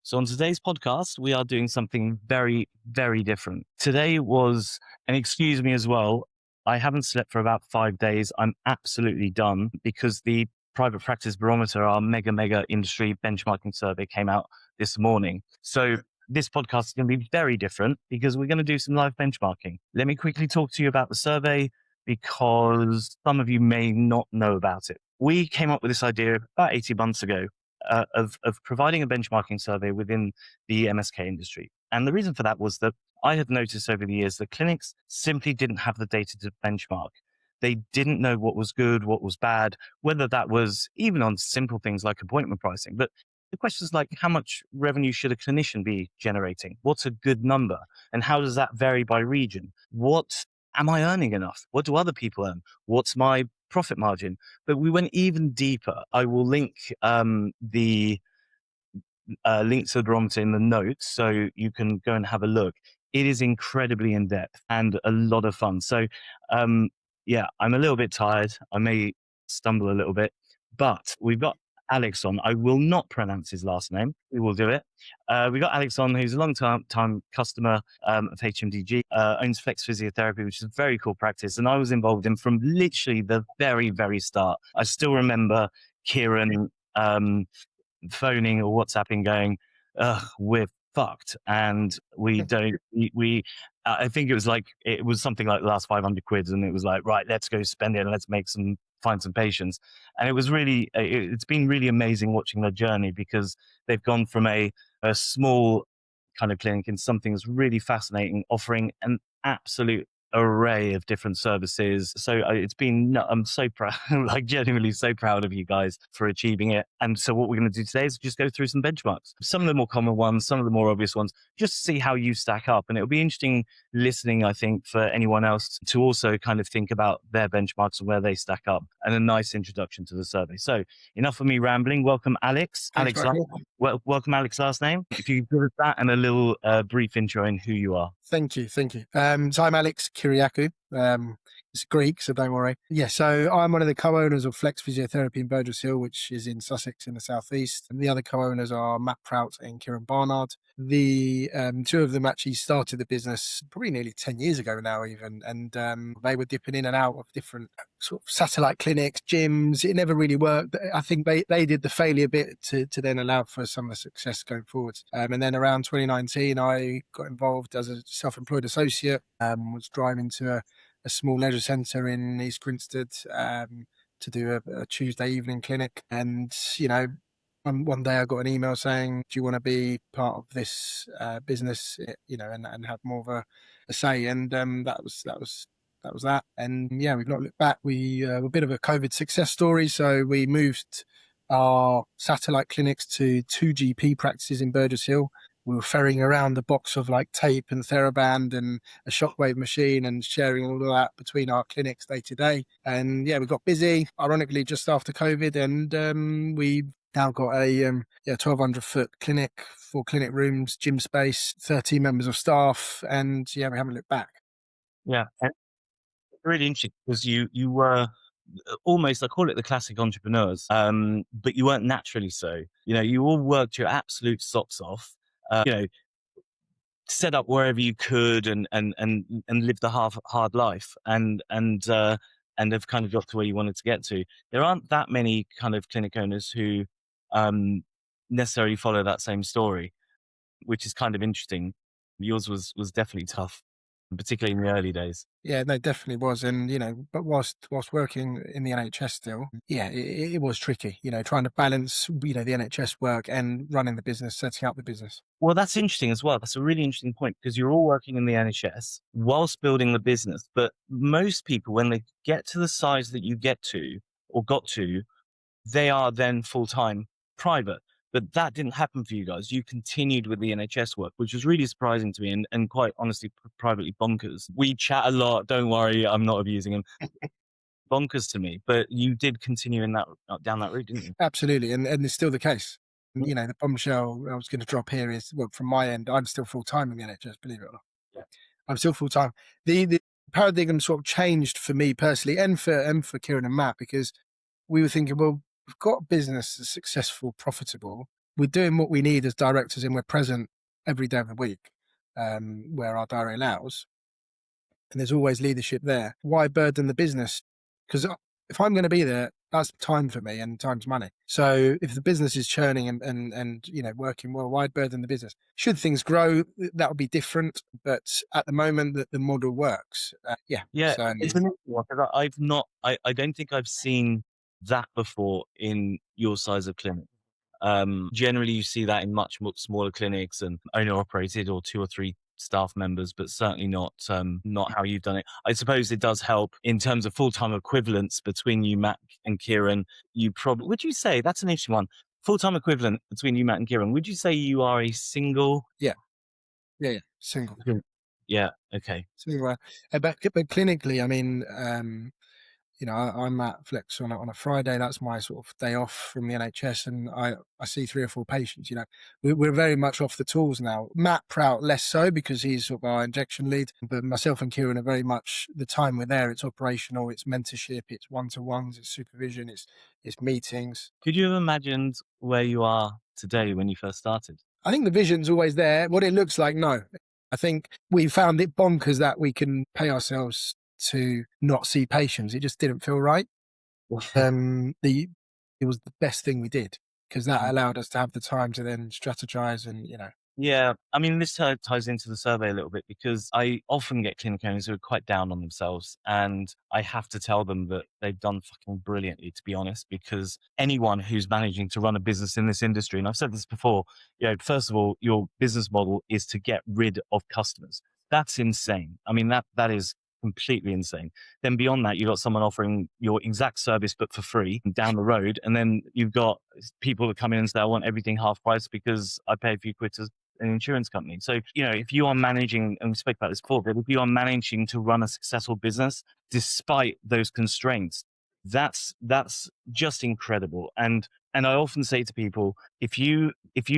So on today's podcast, we are doing something very, very different. Today was, and excuse me as well, I haven't slept for about 5 days. I'm absolutely done because the Private Practice Barometer, our mega industry benchmarking survey, came out this morning. So this podcast is going to be very different because we're going to do some live benchmarking. Let me quickly talk to you about the survey because some of you may not know about it. We came up with this idea about 18 months ago of providing a benchmarking survey within the MSK industry. And the reason for that was that I had noticed over the years that clinics simply didn't have the data to benchmark. They didn't know what was good, what was bad, whether that was even on simple things like appointment pricing. But the question is like, how much revenue should a clinician be generating? What's a good number? And how does that vary by region? What am I earning enough? What do other people earn? What's my profit margin? But we went even deeper. I will link the link to the barometer in the notes so you can go and have a look. It is incredibly in depth and a lot of fun. So, yeah, I'm a little bit tired. I may stumble a little bit, but we've got Alex on. I will not pronounce his last name. We will do it. We got Alex on, who's a long-time customer of HMDG, owns Flex Physiotherapy, which is a very cool practice. And I was involved in from literally the very start. I still remember Kieran phoning or WhatsApping going, we're fucked. And we don't, I think it was something like the last 500 quid. And it was like, right, let's go spend it and let's find some patients. And it was really, it's been really amazing watching their journey because they've gone from a small kind of clinic in something that's really fascinating, offering an absolute array of different services. So I'm so proud, like genuinely so proud of you guys for achieving it. And so what we're going to do today is just go through some benchmarks, some of the more common ones, some of the more obvious ones, just to see how you stack up. And it'll be interesting listening, I think, for anyone else to also kind of think about their benchmarks and where they stack up, and a nice introduction to the survey. So enough of me rambling. Welcome, Alex. Thanks, Welcome, Alex. Last name. If you give us that and a little brief intro in who you are. Thank you. So I'm Alex Kyriacou. It's Greek, so don't worry. Yeah, so I'm one of the co-owners of Flex Physiotherapy in Burgess Hill, which is in Sussex in the southeast. And the other co-owners are Matt Prout and Kieran Barnard. The two of them actually started the business probably nearly 10 years ago now even. And they were dipping in and out of different sort of satellite clinics, gyms. It never really worked. I think they did the failure bit to then allow for some of the success going forward. And then around 2019, I got involved as a self-employed associate, was driving to a small leisure centre in East Grinstead to do a Tuesday evening clinic. And, one day I got an email saying, do you want to be part of this business, and have more of a say? And that was that. And yeah, we've not looked back. We were a bit of a COVID success story. So we moved our satellite clinics to 2 GP practices in Burgess Hill. We were ferrying around a box of like tape and TheraBand and a shockwave machine and sharing all of that between our clinics day to day. And yeah, we got busy, ironically, just after COVID. And we now got a 1,200 foot clinic, 4 clinic rooms, gym space, 13 members of staff. And yeah, we haven't looked back. Yeah. Really interesting because you were almost, I call it the classic entrepreneurs, but you weren't naturally so. You all worked your absolute socks off. Set up wherever you could and live the hard life and have kind of got to where you wanted to get to. There aren't that many kind of clinic owners who necessarily follow that same story, which is kind of interesting. Yours was definitely tough, particularly in the early days. Yeah, no, definitely was. And, but whilst working in the NHS still, yeah, it was tricky, trying to balance, the NHS work and running the business, setting up the business. Well, that's interesting as well. That's a really interesting point because you're all working in the NHS whilst building the business. But most people, when they get to the size that you get to or got to, they are then full-time private. But that didn't happen for you guys. You continued with the NHS work, which was really surprising to me and quite honestly, privately bonkers. We chat a lot. Don't worry, I'm not abusing him. Bonkers to me. But you did continue down that route, didn't you? Absolutely. And it's still the case. The bombshell I was going to drop here is, well, from my end, I'm still full-time in the NHS, believe it or not. Yeah. I'm still full-time. The paradigm sort of changed for me personally and for Kieran and Matt, because we were thinking, well, we've got a business that's successful, profitable. we're doing what we need as directors and we're present every day of the week, where our diary allows, and there's always leadership there. Why burden the business? Because if I'm going to be there, that's time for me and time's money. So if the business is churning and working well, why burden the business? Should things grow, that would be different. But at the moment, that the model works. Yeah. Yeah, So it's an interesting one 'cause I've not, I don't think I've seen that before in your size of clinic. Generally, you see that in much smaller clinics and owner operated or 2 or 3 staff members, but certainly not how you've done it. I suppose it does help in terms of full-time equivalents between you, Matt, and Kieran. You probably, would you say that's an interesting one? Full-time equivalent between you, Matt, and Kieran. Would you say you are a single? yeah, yeah. Single. Yeah. Yeah. Okay. Single. But clinically, I mean, I'm at Flex on a Friday. That's my sort of day off from the NHS, and I see 3 or 4 patients. We're very much off the tools now. Matt Prout less so because he's sort of our injection lead, but myself and Kieran are very much the time we're there. It's operational, it's mentorship, it's one-to-ones, it's supervision, it's meetings. Could you have imagined where you are today when you first started? I think the vision's always there. What it looks like, no. I think we found it bonkers that we can pay ourselves to not see patients. It just didn't feel right. It was the best thing we did because that allowed us to have the time to then strategize and. Yeah, I mean, this ties into the survey a little bit because I often get clinic owners who are quite down on themselves, and I have to tell them that they've done fucking brilliantly, to be honest, because anyone who's managing to run a business in this industry, and I've said this before, first of all, your business model is to get rid of customers. That's insane. I mean, that is completely insane. Then beyond that, you've got someone offering your exact service but for free down the road, and then you've got people that come in and say, I want everything half price because I pay a few quid to an insurance company. So, if you are managing, and we spoke about this before, but if you are managing to run a successful business despite those constraints, that's just incredible. And I often say to people, if you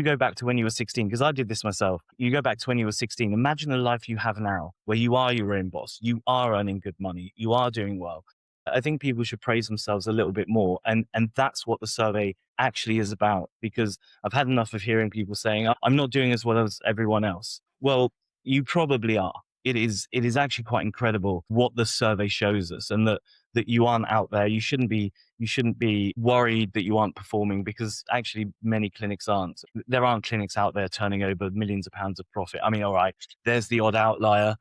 go back to when you were 16, because I did this myself, you go back to when you were 16, imagine the life you have now, where you are your own boss, you are earning good money, you are doing well. I think people should praise themselves a little bit more. And that's what the survey actually is about, because I've had enough of hearing people saying, I'm not doing as well as everyone else. Well, you probably are. It is actually quite incredible what the survey shows us, and that you aren't out there. You shouldn't be worried that you aren't performing, because actually many clinics aren't. There aren't clinics out there turning over millions of pounds of profit. I mean, all right, there's the odd outlier,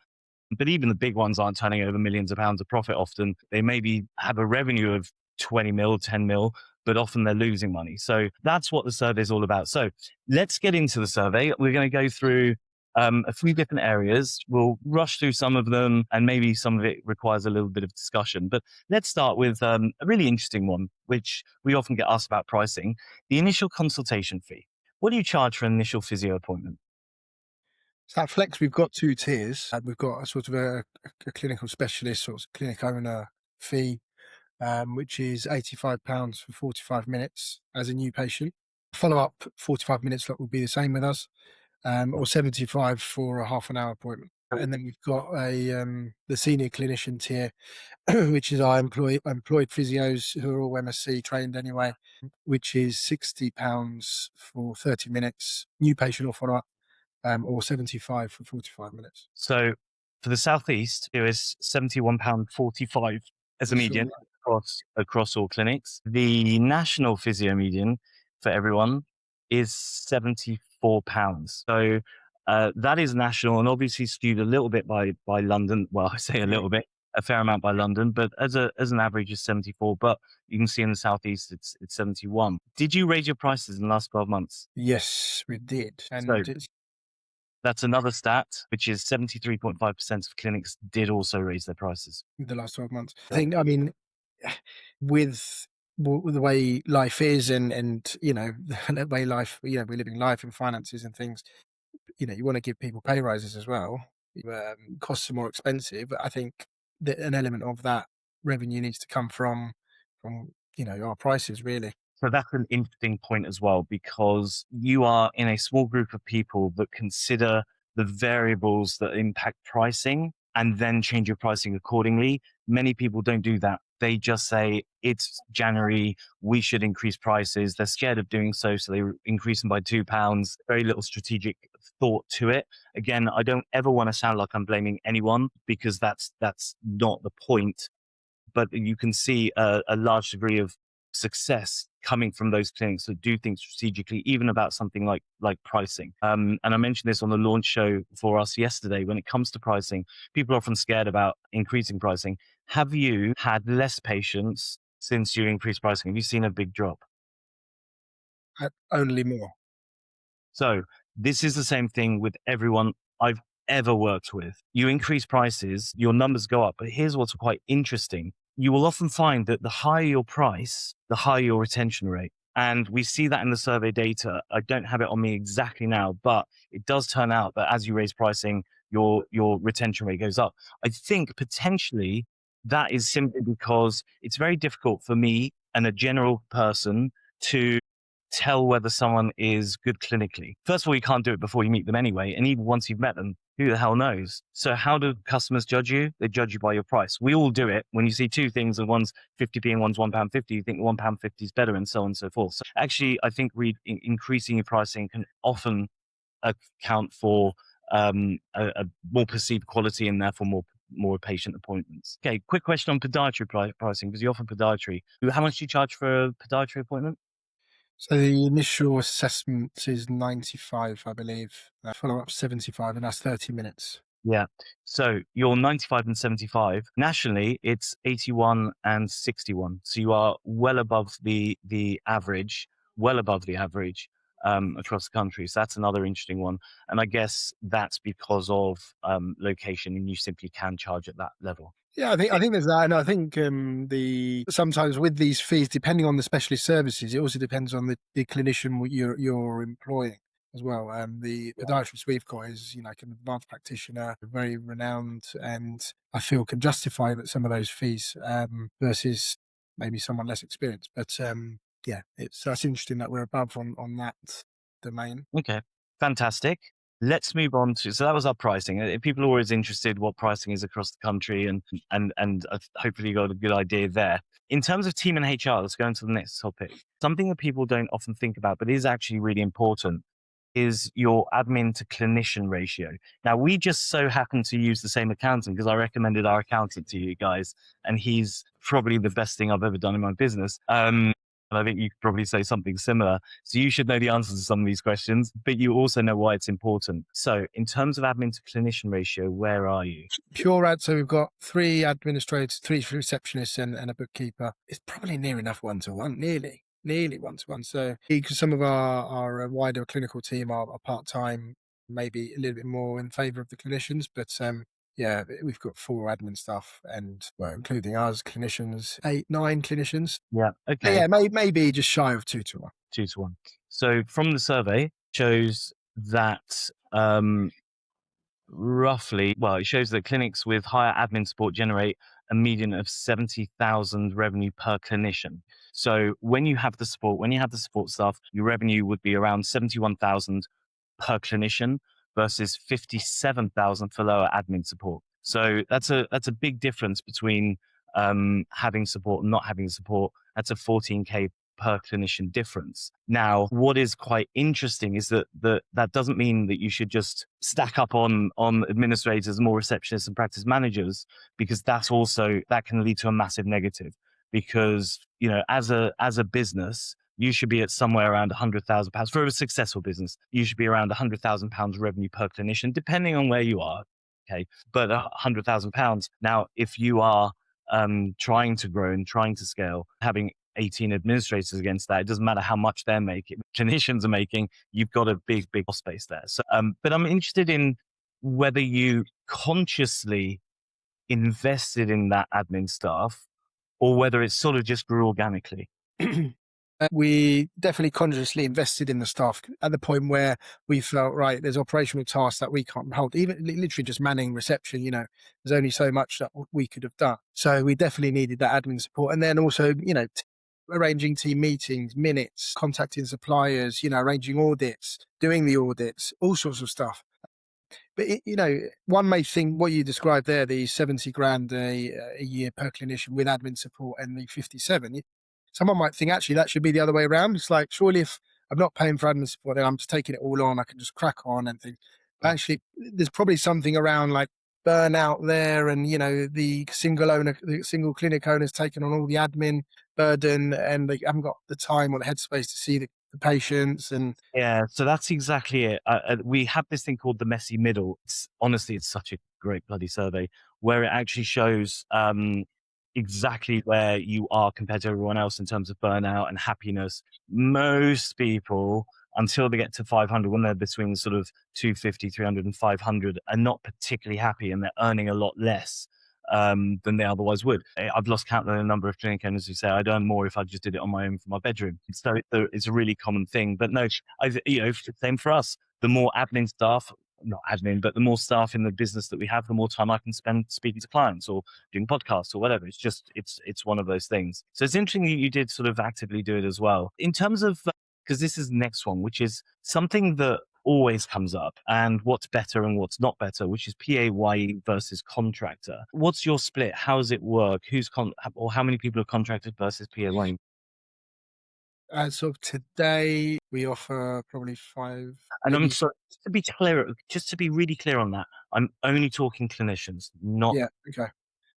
but even the big ones aren't turning over millions of pounds of profit often. They maybe have a revenue of 20 mil, 10 mil, but often they're losing money. So that's what the survey is all about. So let's get into the survey. We're going to go through a few different areas. We'll rush through some of them, and maybe some of it requires a little bit of discussion. But let's start with a really interesting one, which we often get asked about pricing: the initial consultation fee. What do you charge for an initial physio appointment? So at Flex, we've got 2 tiers. We've got a sort of a clinical specialist, sort of clinic owner fee, which is £85 for 45 minutes as a new patient. Follow up 45 minutes lot will be the same with us, or 75 for a half an hour appointment. And then we've got the senior clinician tier, which is our employed physios who are all MSc trained anyway, which is £60 for 30 minutes, new patient or follow up, or 75 for 45 minutes. So for the Southeast, it was £71.45 as a median across all clinics. The national physio median for everyone is £74. So that is national, and obviously skewed a little bit by London. Well, I say a little bit, a fair amount by London, but as an average is 74. But you can see in the Southeast it's 71. Did you raise your prices in the last 12 months? Yes, we did. And So that's another stat, which is 73.5% of clinics did also raise their prices. the last 12 months. I mean, with the way life is and the way life, we're living life and finances and things, you want to give people pay rises as well. Costs are more expensive, but I think that an element of that revenue needs to come from our prices, really. So that's an interesting point as well, because you are in a small group of people that consider the variables that impact pricing and then change your pricing accordingly. Many people don't do that. They just say, it's January, we should increase prices. They're scared of doing so, so they increase them by £2. Very little strategic thought to it. Again, I don't ever want to sound like I'm blaming anyone, because that's not the point. But you can see a large degree of success coming from those clinics that do things strategically, even about something like pricing. And I mentioned this on the launch show for us yesterday. When it comes to pricing, people are often scared about increasing pricing. Have you had less patients since you increased pricing? Have you seen a big drop? Only more. So this is the same thing with everyone I've ever worked with. You increase prices, your numbers go up. But here's what's quite interesting. You will often find that the higher your price, the higher your retention rate. And we see that in the survey data. I don't have it on me exactly now, but it does turn out that as you raise pricing, your retention rate goes up. I think potentially that is simply because it's very difficult for me and a general person to tell whether someone is good clinically. First of all, you can't do it before you meet them anyway. And even once you've met them, who the hell knows? So how do customers judge you? They judge you by your price. We all do it. When you see two things and one's 50p and one's £1.50, you think £1.50 is better, and so on and so forth. So actually, I think increasing your pricing can often account for a more perceived quality, and therefore more patient appointments. Okay, quick question on podiatry pricing, because you offer podiatry. How much do you charge for a podiatry appointment? So the initial assessment is 95, I believe. Follow up 75, and that's 30 minutes. Yeah. So you're 95 and 75. Nationally, it's 81 and 61. So you are well above the average, well above the average across the country. So that's another interesting one. And I guess that's because of location, and you simply can charge at that level. Yeah, I think there's that, and I think the sometimes with these fees, depending on the specialist services, it also depends on the clinician you're employing as well. The podiatrist we've got is, like an advanced practitioner, very renowned, and I feel can justify that some of those fees versus maybe someone less experienced. But yeah, that's interesting that we're above on that domain. Okay, fantastic. Let's move on to, so that was our pricing. People are always interested what pricing is across the country, and hopefully you got a good idea there. In terms of team and HR, let's go into the next topic. Something that people don't often think about, but is actually really important, is your admin to clinician ratio. Now, we just so happen to use the same accountant, because I recommended our accountant to you guys, and he's probably the best thing I've ever done in my business. And I think you could probably say something similar. So you should know the answers to some of these questions, but you also know why it's important. So in terms of admin to clinician ratio, where are you? Pure ad, so we've got 3 administrators, 3 receptionists, and a bookkeeper. It's probably near enough 1-to-1, nearly 1-to-1. So because some of our wider clinical team are part-time, maybe a little bit more in favour of the clinicians, but yeah, we've got 4 admin staff, and well, including us clinicians, 8, 9 clinicians. Yeah. So Okay. yeah, maybe just shy of 2-to-1. 2-to-1. So from the survey shows that roughly, well, it shows that clinics with higher admin support generate a median of 70,000 revenue per clinician. So when you have the support staff, your revenue would be around 71,000 per clinician versus 57,000 for lower admin support. So that's a big difference between having support and not having support. That's a 14K per clinician difference. Now, what is quite interesting is that doesn't mean that you should just stack up on administrators, more receptionists and practice managers, because that can lead to a massive negative. Because, as a business, you should be at somewhere around £100,000 for a successful business. You should be around £100,000 revenue per clinician, depending on where you are. Okay, but £100,000. Now, if you are trying to grow and trying to scale, having 18 administrators against that, it doesn't matter how much they're making, clinicians are making, you've got a big cost base there. So, but I'm interested in whether you consciously invested in that admin staff, or whether it sort of just grew organically. We definitely consciously invested in the staff at the point where we felt, right, there's operational tasks that we can't hold, even literally just manning reception, there's only so much that we could have done. So we definitely needed that admin support. And then also, arranging team meetings, minutes, contacting suppliers, arranging audits, doing the audits, all sorts of stuff. But one may think what you described there, the 70 grand a year per clinician with admin support and the 57, someone might think actually that should be the other way around. It's like, surely if I'm not paying for admin support, then I'm just taking it all on, I can just crack on and things. But actually, there's probably something around like burnout there, and the single clinic owners taking on all the admin burden, and they haven't got the time or the headspace to see the patients. And Yeah, so that's exactly it. We have this thing called the messy middle. Honestly, it's such a great bloody survey where it actually shows exactly where you are compared to everyone else in terms of burnout and happiness. Most people, until they get to 500, when they're between sort of 250, 300, and 500, are not particularly happy, and they're earning a lot less than they otherwise would. I've lost count of the number of clinic owners who say I'd earn more if I just did it on my own from my bedroom. So it's a really common thing. But no, same for us. The more admin staff, not admin, but the more staff in the business that we have, the more time I can spend speaking to clients or doing podcasts or whatever. It's one of those things. So it's interesting that you did sort of actively do it as well. In terms of, because this is the next one, which is something that always comes up, and what's better and what's not better, which is PAYE versus contractor. What's your split? How does it work? Or how many people are contracted versus PAYE? as of today, we offer probably five, And I'm maybe. sorry, just to be really clear on that, I'm only talking clinicians, not. Yeah, okay.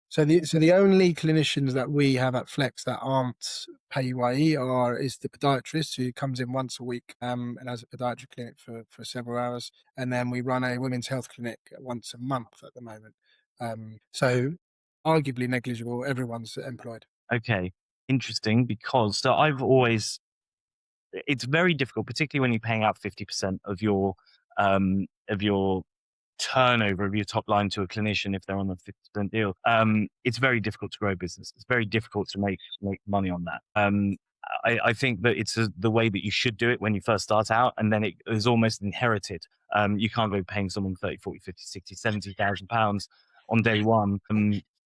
So the only clinicians that we have at Flex that aren't PAYE is the podiatrist who comes in once a week and has a podiatry clinic for several hours, and then we run a women's health clinic once a month at the moment. So arguably negligible. Everyone's employed. Okay, interesting, because so I've always, it's very difficult, particularly when you're paying out 50% of your turnover of your top line to a clinician if they're on a 50% deal. It's very difficult to grow a business. It's very difficult to make money on that. I think that it's the way that you should do it when you first start out, and then it is almost inherited. You can't go paying someone 30, 40, 50, 60, 70,000 pounds on day one.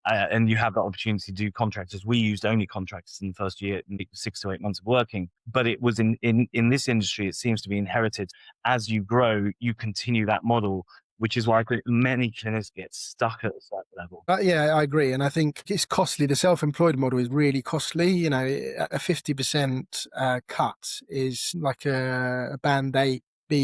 And you have that opportunity to do contractors. We used only contractors in the first year, 6 to 8 months of working. But it was in this industry, it seems to be inherited. As you grow, you continue that model, which is why I think many clinics get stuck at that level. Yeah, I agree, and I think it's costly. The self-employed model is really costly. A 50% cut is like a band 8B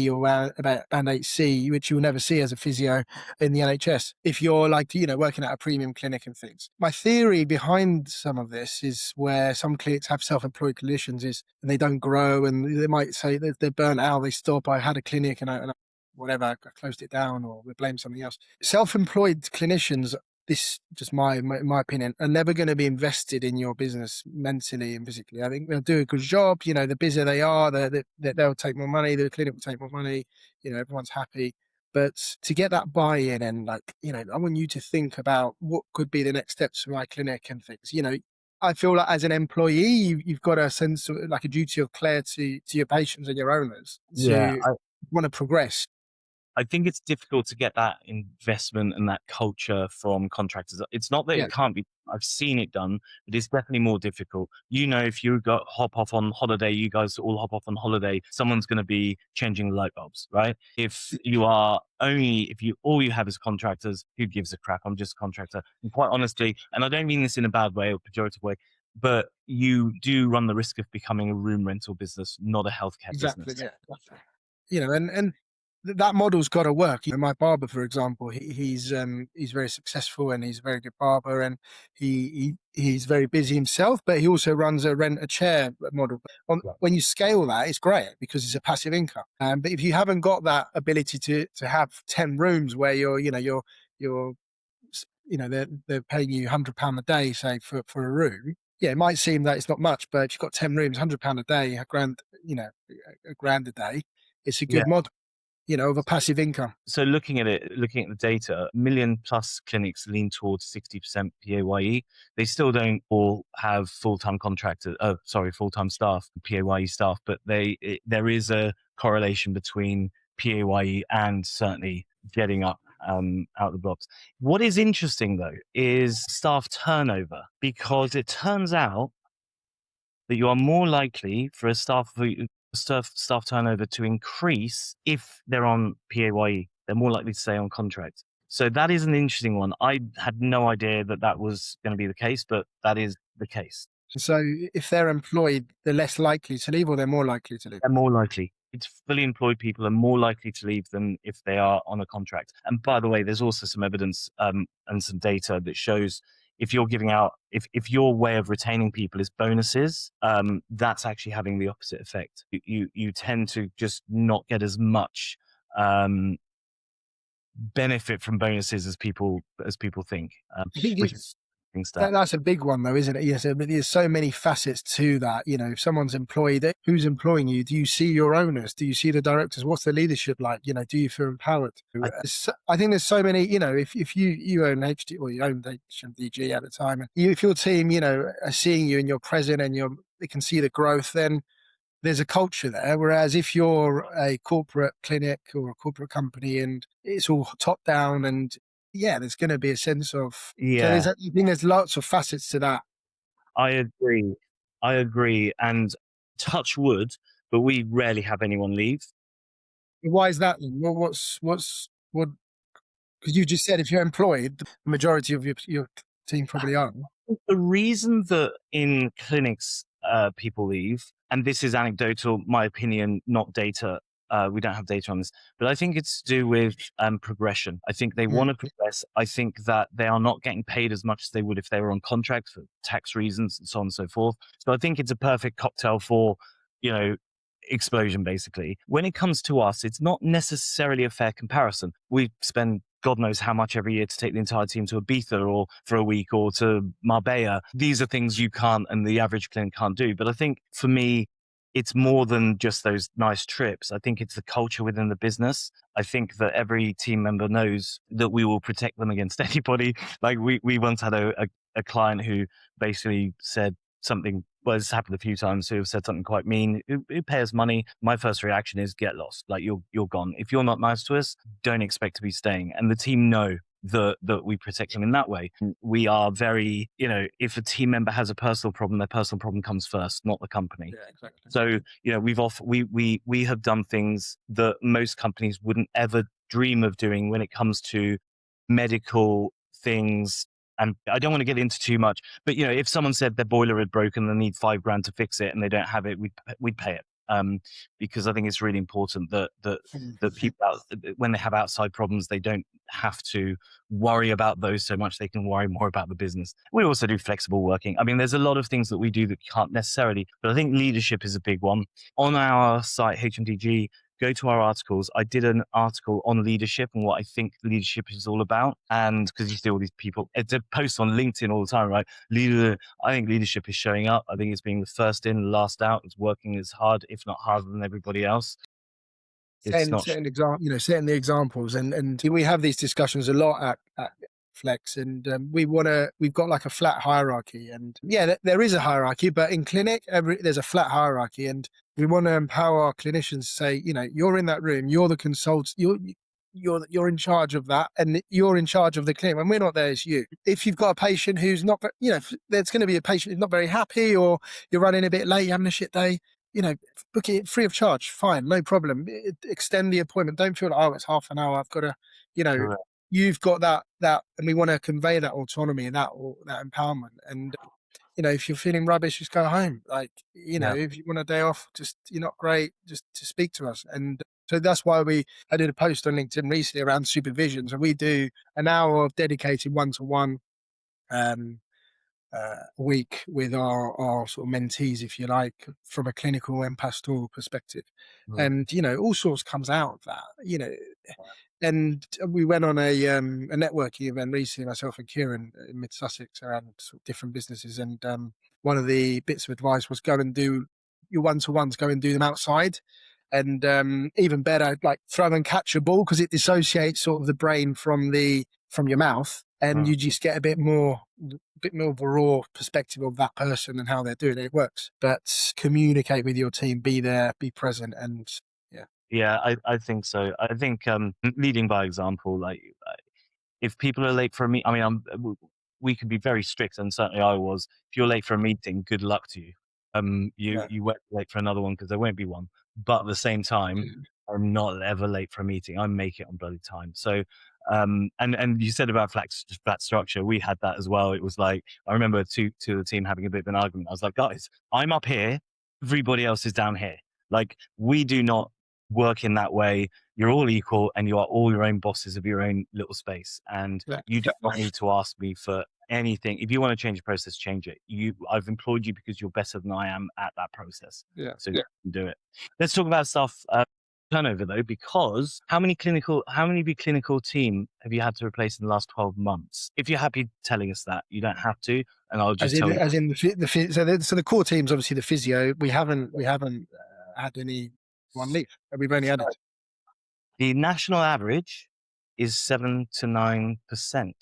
or about band 8C, which you'll never see as a physio in the NHS if you're like working at a premium clinic and things. My theory behind some of this is where some clinics have self-employed clinicians and they don't grow, and they might say they're burnt out, they stop. I had a clinic and whatever, I closed it down, or we blame something else. Self-employed clinicians, this just my opinion, are never going to be invested in your business mentally and physically. I think they'll do a good job. The busier they are, they'll take more money. The clinic will take more money. Everyone's happy. But to get that buy-in and I want you to think about what could be the next steps for my clinic and things. I feel like as an employee, you've got a sense of like a duty of care to your patients and your owners Yeah, to want to progress. I think it's difficult to get that investment and that culture from contractors. It's not that Yeah, it can't be. I've seen it done, but it's definitely more difficult. If you hop off on holiday, you guys all hop off on holiday, someone's going to be changing the light bulbs, right? If you all you have is contractors, who gives a crap? I'm just a contractor. And quite honestly, and I don't mean this in a bad way or pejorative way, but you do run the risk of becoming a room rental business, not a healthcare exactly. business. Yeah, and that model's got to work. My barber, for example, he's very successful and he's a very good barber, and he's very busy himself, but he also runs a rent a chair model. When you scale that, it's great because it's a passive income. But if you haven't got that ability to have 10 rooms where you're they're paying you £100 a day, say for a room. Yeah, it might seem that it's not much, but if you've got 10 rooms, £100 a day, a grand a day, it's a Yeah. good model, of a passive income. So looking at the data, million plus clinics lean towards 60% PAYE. They still don't all have full-time full-time staff, PAYE staff, but there is a correlation between PAYE and certainly getting up out the blocks. What is interesting though is staff turnover, because it turns out that you are more likely for a staff turnover to increase if they're on PAYE they're more likely to stay on contract. So that is an interesting one. I had no idea that that was going to be the case, but that is the case. So if they're employed, they're less likely to leave, or they're more likely to leave? They're more likely. It's fully employed people are more likely to leave than if they are on a contract. And by the way, there's also some evidence and some data that shows if you're giving out, if your way of retaining people is bonuses, that's actually having the opposite effect. You tend to just not get as much benefit from bonuses as people think, I think which is it's interesting stat. that's a big one, though, isn't it? Yes, but there's so many facets to that. You know, if someone's employed, who's employing you? Do you see your owners? Do you see the directors? What's the leadership like? You know, do you feel empowered? I, I think there's so many. You know, if you own HD, or you owned HMDG at the time, and if your team, you know, are seeing you and you're present and they can see the growth, then there's a culture there. Whereas if you're a corporate clinic or a corporate company and it's all top down, and yeah, there's going to be a sense of, so yeah, I think there's lots of facets to that. I agree. I agree. And touch wood, but we rarely have anyone leave. Why is that? Well, what? Because you just said if you're employed, the majority of your team probably are. The reason that in clinics people leave, and this is anecdotal, my opinion, not data. We don't have data on this, but I think it's to do with progression. I think they want Mm. to progress. I think that they are not getting paid as much as they would if they were on contract for tax reasons and so on and so forth. So I think it's a perfect cocktail for, you know, explosion basically. When it comes to us, it's not necessarily a fair comparison. We spend God knows how much every year to take the entire team to Ibiza or for a week or to Marbella. These are things you can't and the average clinic can't do. But I think for me, it's more than just those nice trips. I think it's the culture within the business. I think that every team member knows that we will protect them against anybody. Like we once had a client who basically said something, well, it's happened a few times, who said something quite mean, who pay us money. My first reaction is get lost. Like you're gone. If you're not nice to us, don't expect to be staying. And the team know that we protect them in that way. We are very, you know, if a team member has a personal problem, their personal problem comes first, not the company. Yeah, exactly. So, you know, we have done things that most companies wouldn't ever dream of doing when it comes to medical things. And I don't want to get into too much, but you know, if someone said their boiler had broken, they need £5,000 to fix it, and they don't have it, we'd pay it. Because I think it's really important that people out, when they have outside problems, they don't have to worry about those so much. They can worry more about the business. We also do flexible working. I mean, there's a lot of things that we do that can't necessarily, but I think leadership is a big one. On our site, HMDG, go to our articles. I did an article on leadership and what I think leadership is all about. And because you see all these people, it's a post on LinkedIn all the time, right? I think leadership is showing up. I think it's being the first in, last out. It's working as hard, if not harder than everybody else. It's not. Setting setting the examples, and we have these discussions a lot at Flex, and we've got like a flat hierarchy, and yeah, there is a hierarchy, but in clinic, there's a flat hierarchy, and we want to empower our clinicians to say, you know, you're in that room, you're the consultant, you're in charge of that, and you're in charge of the clinic. When we're not there, it's you. If you've got a patient who's not, you know, there's going to be a patient who's not very happy, or you're running a bit late, you're having a shit day, you know, book it free of charge. Fine, no problem. Extend the appointment. Don't feel like, oh, it's half an hour. I've got to, you know, Correct. you've got that, and we want to convey that autonomy and that empowerment. And you know, if you're feeling rubbish, just go home. Like, you know, Yeah. if you want a day off, just you're not great, just to speak to us. And so that's why I did a post on LinkedIn recently around supervision. So we do an hour of dedicated one-to-one week with our sort of mentees, if you like, from a clinical and pastoral perspective. Mm. And, you know, all sorts comes out of that, you know. And we went on a networking event recently, myself and Kieran, in mid Sussex, around sort of different businesses. And one of the bits of advice was go and do your one-to-ones, go and do them outside. And even better, like throw and catch a ball, because it dissociates sort of the brain from your mouth, and Mm. you just get a bit more of a raw perspective of that person and how they're doing it. It works. But communicate with your team, be there, be present, and yeah. Yeah, I think so. I think leading by example, like if people are late for a meet, I mean, we can be very strict, and certainly I was. If you're late for a meeting, good luck to you. Yeah. You won't be late for another one because there won't be one. But at the same time, I'm not ever late for a meeting. I make it on bloody time. So, and you said about flat structure. We had that as well. It was like, I remember two of the team having a bit of an argument. I was like, guys, I'm up here. Everybody else is down here. Like, we do not work in that way. You're all equal and you are all your own bosses of your own little space. And Yeah. you do not need to ask me for anything. If you want to change a process, change it. I've employed you because you're better than I am at that process. Yeah. So you can do it. Let's talk about stuff turnover though, because how many big clinical team have you had to replace in the last 12 months? If you're happy telling us that, you don't have to, and I'll just tell you. As in so the core team's obviously the physio. We haven't had any one leave. We've only had it. The national average is 7 to 9%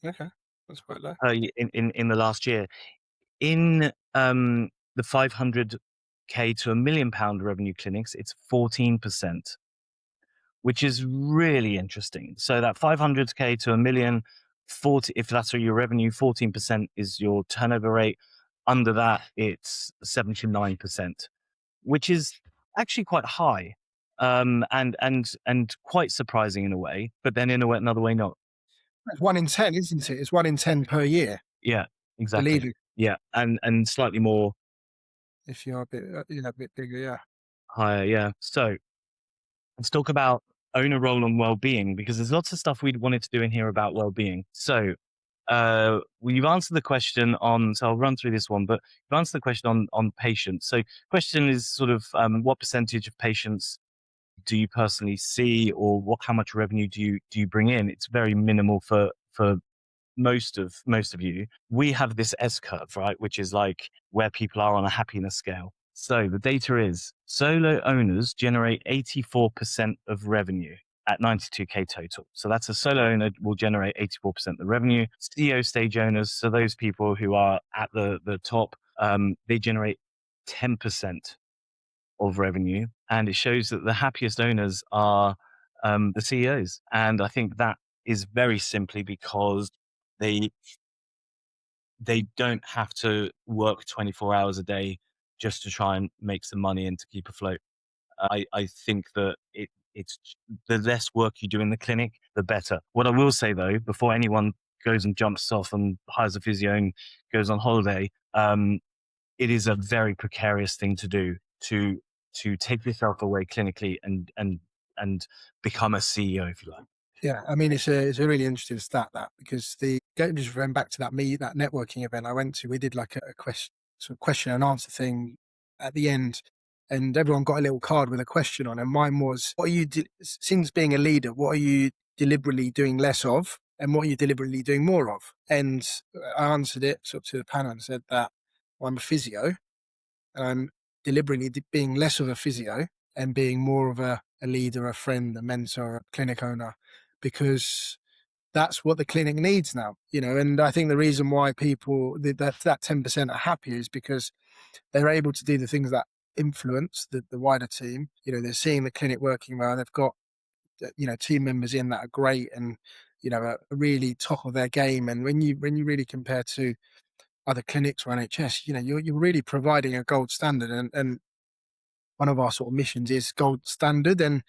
Okay, that's quite low. in the last year. In the 500K to £1 million revenue clinics, it's 14%, which is really interesting. So that 500K to £1 million, 40, if that's your revenue, 14% is your turnover rate. Under that, it's 79%, which is actually quite high, and quite surprising in a way. But then in another way, not. It's 1 in 10, isn't it? It's 1 in 10 per year. Yeah, exactly. Believe it. Yeah, and slightly more If you're a bit, a bit bigger, yeah. higher. Yeah. So let's talk about owner role and well-being, because there's lots of stuff we'd wanted to do in here about well-being. So you've answered the question on, so I'll run through this one, but you've answered the question on patients. So question is sort of what percentage of patients do you personally see, or how much revenue do you bring in? It's very minimal for most of you. We have this S curve, right, which is like where people are on a happiness scale. So the data is solo owners generate 84% of revenue at 92K total. So that's a solo owner will generate 84% of the revenue. CEO stage owners, so those people who are at the top, they generate 10% of revenue. And it shows that the happiest owners are the CEOs. And I think that is very simply because they don't have to work 24 hours a day just to try and make some money and to keep afloat. I think that it's the less work you do in the clinic, the better. What I will say though, before anyone goes and jumps off and hires a physio and goes on holiday, it is a very precarious thing to do to take yourself away clinically and become a CEO, if you like. Yeah, I mean, it's a really interesting stat, that, because just going back to that networking event I went to, we did like a question and answer thing at the end, and everyone got a little card with a question on, and mine was, what are you since being a leader, what are you deliberately doing less of, and what are you deliberately doing more of? And I answered it sort of to the panel and said that, well, I'm a physio, and I'm deliberately being less of a physio and being more of a leader, a friend, a mentor, a clinic owner, because that's what the clinic needs now, and I think the reason why people that 10% are happy is because they're able to do the things that influence the wider team. They're seeing the clinic working well. They've got team members in that are great and are really top of their game. And when you really compare to other clinics or NHS, you're really providing a gold standard, and one of our sort of missions is gold standard, and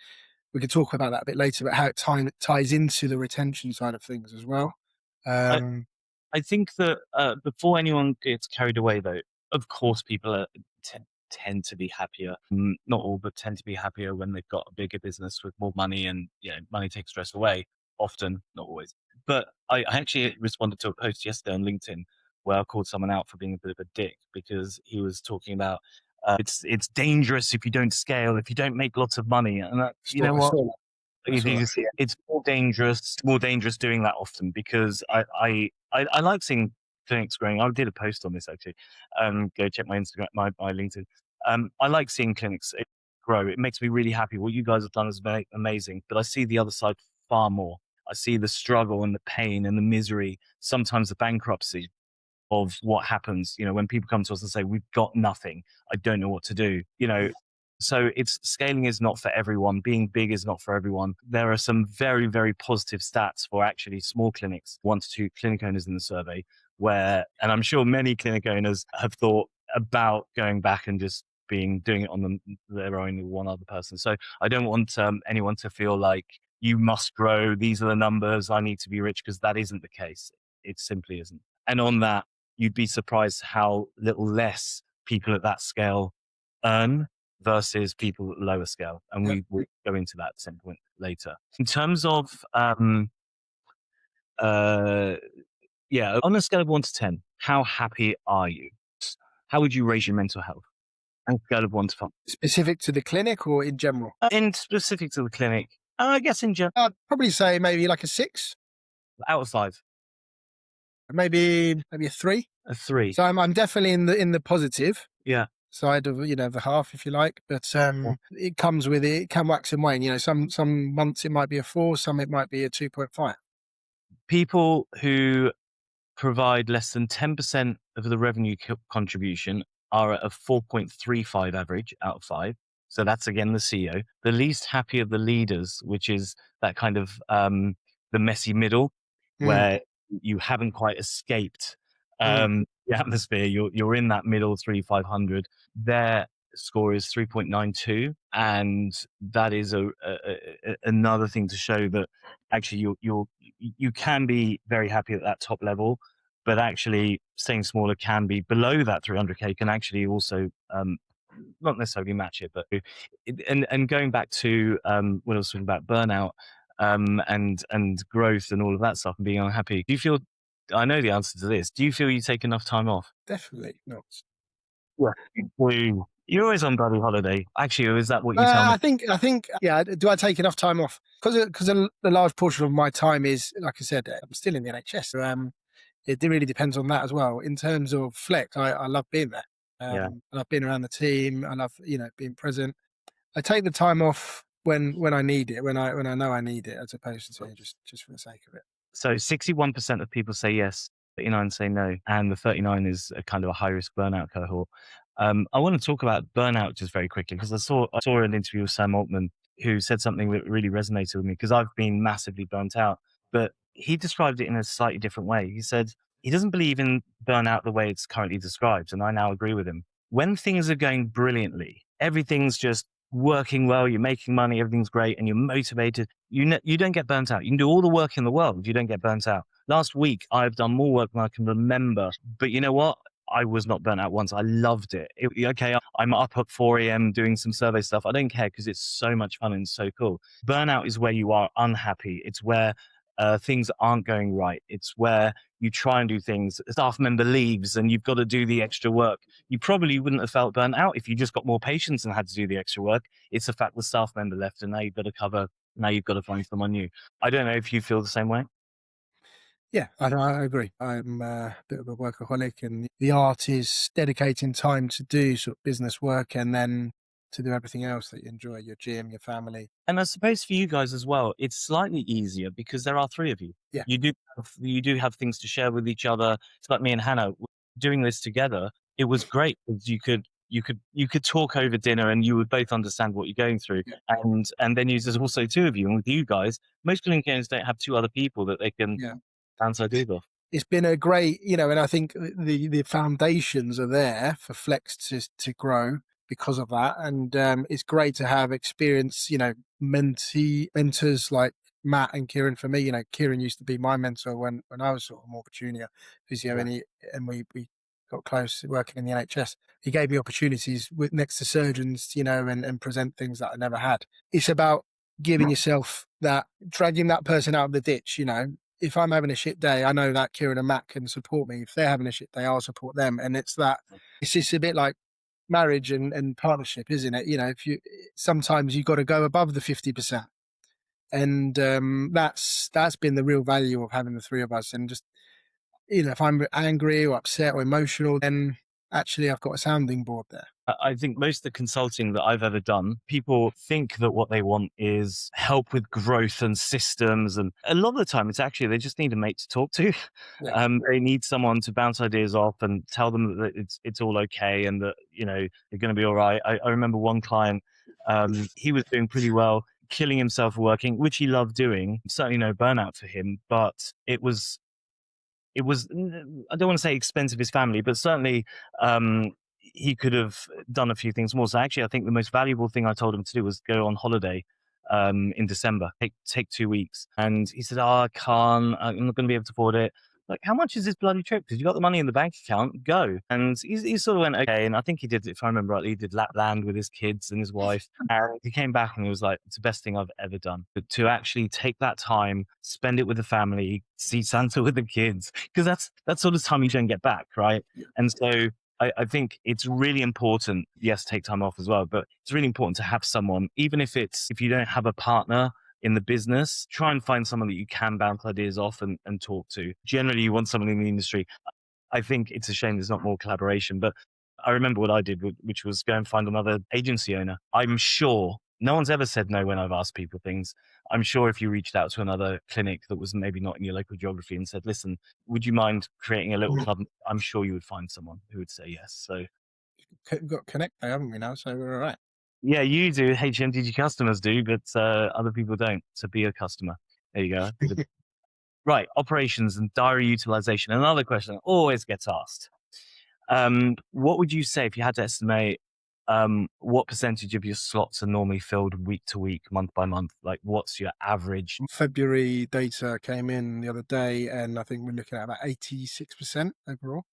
we could talk about that a bit later, but how it ties into the retention side of things as well. I think that before anyone gets carried away, though, of course, people tend to be happier. Not all, but tend to be happier when they've got a bigger business with more money, and money takes stress away. Often, not always. But I actually responded to a post yesterday on LinkedIn where I called someone out for being a bit of a dick, because he was talking about it's dangerous if you don't scale, if you don't make lots of money, and you know what? It's more dangerous doing that often, because I like seeing clinics growing. I did a post on this actually. Go check my Instagram, my LinkedIn. I like seeing clinics grow. It makes me really happy. What you guys have done is amazing, but I see the other side far more. I see the struggle and the pain and the misery, sometimes the bankruptcy of what happens, when people come to us and say, we've got nothing, I don't know what to do, So scaling is not for everyone. Being big is not for everyone. There are some very, very positive stats for actually small clinics, 1 to 2 clinic owners in the survey, and I'm sure many clinic owners have thought about going back and just being doing it on their own with one other person. So I don't want anyone to feel like you must grow. These are the numbers. I need to be rich, because that isn't the case. It simply isn't. And on that, you'd be surprised how little less people at that scale earn versus people at lower scale. And Yep. we will go into that at some point later. In terms of, yeah, on a scale of 1 to 10, how happy are you? How would you rate your mental health? On a scale of 1 to 5. Specific to the clinic or in general? In specific to the clinic, I guess in general, I'd probably say maybe like a 6, out of 5, maybe a 3. a 3. So I'm definitely in the positive Yeah. side of the half, if you like. But it comes with it. It can wax and wane. Some months it might be a 4, some it might be a 2.5. People who provide less than 10% of the revenue contribution are at a 4.35 average out of 5. So that's again the CEO. The least happy of the leaders, which is that kind of the messy middle, Mm, where you haven't quite escaped mm, the atmosphere. You're in that middle 3,500. Their score is 3.92, and that is another thing to show that actually you can be very happy at that top level, but actually staying smaller can be below that 300k can actually also not necessarily match it, but and going back to when I was talking about burnout and growth and all of that stuff and being unhappy. Do you feel? I know the answer to this. Do you feel you take enough time off? definitely not. Yeah. You're always on bloody holiday. Actually, is that what you tell me? I think, yeah. Do I take enough time off? Because a large portion of my time is, like I said, I'm still in the NHS. So, it really depends on that as well. In terms of flex, I love being there. Yeah. I love being around the team. I love being present. I take the time off when I need it, when I know I need it, as opposed to just for the sake of it. So 61% of people say yes, 39 say no, and the 39 is a kind of a high risk burnout cohort. I want to talk about burnout just very quickly, because I saw an interview with Sam Altman, who said something that really resonated with me, because I've been massively burnt out, but he described it in a slightly different way. He said he doesn't believe in burnout the way it's currently described, and I now agree with him. When things are going brilliantly, everything's just working well, you're making money, everything's great, and you're motivated, you don't get burnt out. You can do all the work in the world, you don't get burnt out. Last week, I've done more work than I can remember, but you know what? I was not burnt out once. I loved it. Okay, I'm up at 4 a.m. doing some survey stuff. I don't care, because it's so much fun and so cool. Burnout is where you are unhappy. It's where things aren't going right. It's where you try and do things. A staff member leaves and you've got to do the extra work. You probably wouldn't have felt burnt out if you just got more patience and had to do the extra work. It's the fact the staff member left, and now you've got to cover. Now you've got to find someone new. I don't know if you feel the same way. Yeah, I agree. I'm a bit of a workaholic, and the art is dedicating time to do sort of business work and then to do everything else that you enjoy, your gym, your family. And I suppose for you guys as well, it's slightly easier because there are 3 of you. Yeah. You do have things to share with each other. It's like me and Hannah doing this together. It was great because you could talk over dinner and you would both understand what you're going through. Yeah. And then there's also 2 of you. And with you guys, most clinicians don't have 2 other people that they can Yeah. bounce ideas off. It's been a great, and I think the foundations are there for Flex to grow because of that. And it's great to have experience, mentors like Matt and Kieran. For me, Kieran used to be my mentor when I was sort of more junior physio, Yeah. and we got close working in the NHS. He gave me opportunities next to surgeons, and present things that I never had. It's about giving yourself that, dragging that person out of the ditch. If I'm having a shit day, I know that Kieran and Matt can support me. If they're having a shit day, I'll support them. And it's just a bit like marriage and partnership, isn't it? Sometimes you've got to go above the 50%. And that's been the real value of having the 3 of us. And just, if I'm angry or upset or emotional, then actually I've got a sounding board there. I think most of the consulting that I've ever done, people think that what they want is help with growth and systems. And a lot of the time, it's actually they just need a mate to talk to. Yeah. They need someone to bounce ideas off and tell them that it's all okay and that they're going to be all right. I remember one client, he was doing pretty well, killing himself working, which he loved doing. Certainly no burnout for him, but it was I don't want to say expensive his family, but certainly he could have done a few things more. So actually, I think the most valuable thing I told him to do was go on holiday in December, take 2 weeks. And he said, "Oh, I can't. I'm not going to be able to afford it." Like, how much is this bloody trip? Because you got the money in the bank account, go. And he sort of went, okay. And I think he did, if I remember rightly, he did Lapland with his kids and his wife. And he came back and he was like, it's the best thing I've ever done. But to actually take that time, spend it with the family, see Santa with the kids, because that's sort of time you don't get back, right? And so I think it's really important, yes, take time off as well, but it's really important to have someone, even if you don't have a partner in the business, try and find someone that you can bounce ideas off and talk to. Generally, you want someone in the industry. I think it's a shame there's not more collaboration, but I remember what I did, which was go and find another agency owner. I'm sure no one's ever said no when I've asked people things. I'm sure if you reached out to another clinic that was maybe not in your local geography and said, listen, would you mind creating a little club? I'm sure you would find someone who would say yes. So We've got Connect there, haven't we now? So we're all right. yeah, you do. HMDG customers do, but other people don't. So be a customer. There you go. Right. Operations and diary utilization. Another question that always gets asked. What would you say if you had to estimate what percentage of your slots are normally filled week to week, month by month? Like, what's your average? February data came in the other day, and I think we're looking at about 86% overall.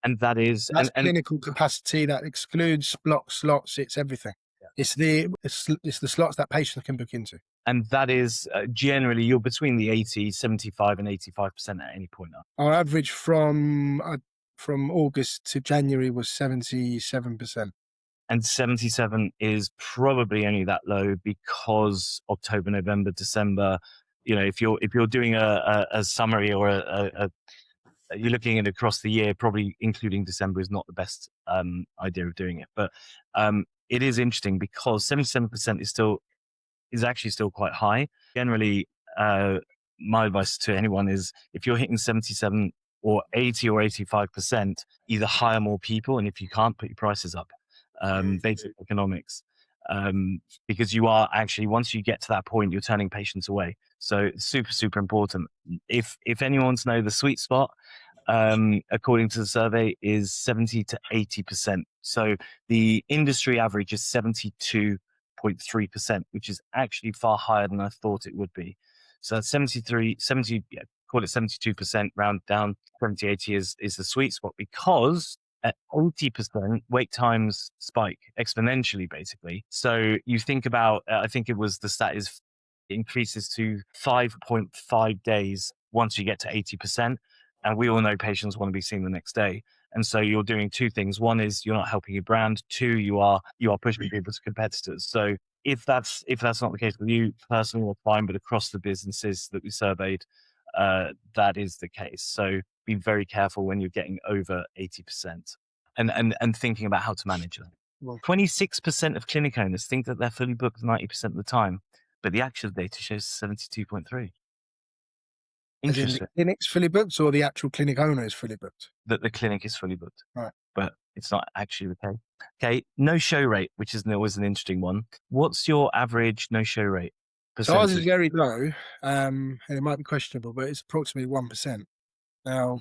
And that is, That's and clinical capacity. That excludes block slots. It's everything. It's the slots that patients can book into. and that is generally you're between the 80, 75 and 85% at any point now. Our average from August to January was 77%. And 77 is probably only that low because October, November, December, if you're doing a summary or you're looking at across the year, probably including December is not the best idea of doing it. But it is interesting because 77% is actually still quite high. Generally, my advice to anyone is if you're hitting 77 or 80 or 85%, either hire more people, and if you can't, put your prices up. Basic economics. Because you are actually, once you get to that point, you're turning patients away. So super, super important. If anyone's know the sweet spot, according to the survey, is 70 to 80%. So the industry average is 72.3%, which is actually far higher than I thought it would be. So that's 70, yeah, call it 72%, round down, 70, 80 is the sweet spot because at 80%, wait times spike exponentially, basically. So you think about, I think it was the stat is increases to 5.5 days once you get to 80%. And we all know patients want to be seen the next day. And so you're doing two things. One is you're not helping your brand. Two, you are pushing people to competitors. So if that's not the case with you personally, or fine, but across the businesses that we surveyed, that is the case. So be very careful when you're getting over 80% and thinking about how to manage them. 26% of clinic owners think that they're fully booked 90% of the time, but the actual data shows 72.3. As in the Interesting clinic's fully booked, or the actual clinic owner is fully booked? that the clinic is fully booked, Right. but it's not actually the case. Okay, no show rate, which is always an interesting one. What's your average no show rate So ours is percentage? very low, and it might be questionable, but it's approximately 1%. Now,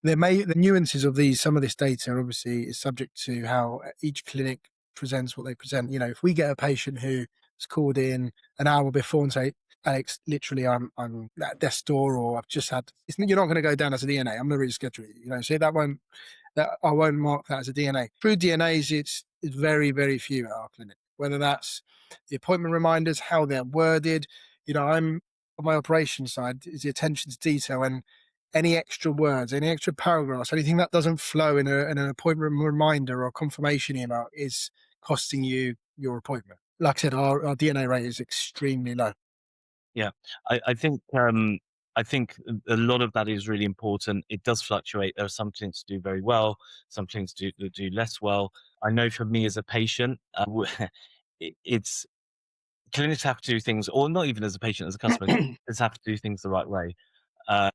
the nuances of some of this data obviously is subject to how each clinic presents what they present. If we get a patient who's called in an hour before and say, Alex, literally, I'm at death's door, or I've just had, you're not going to go down as a DNA. I'm going to reschedule you. So that I won't mark that as a DNA. Through DNAs, it's very, very few at our clinic. Whether that's the appointment reminders, how they're worded. I'm on my operations side is the attention to detail, and any extra words, any extra paragraphs, anything that doesn't flow in an appointment reminder or confirmation email is costing you your appointment. Like I said, our DNA rate is extremely low. Yeah, I think a lot of that is really important. It does fluctuate. There are some clinics do very well, some clinics do less well. I know for me as a patient, it's clinics have to do things, or not even as a patient, as a customer, clinics have to do things the right way.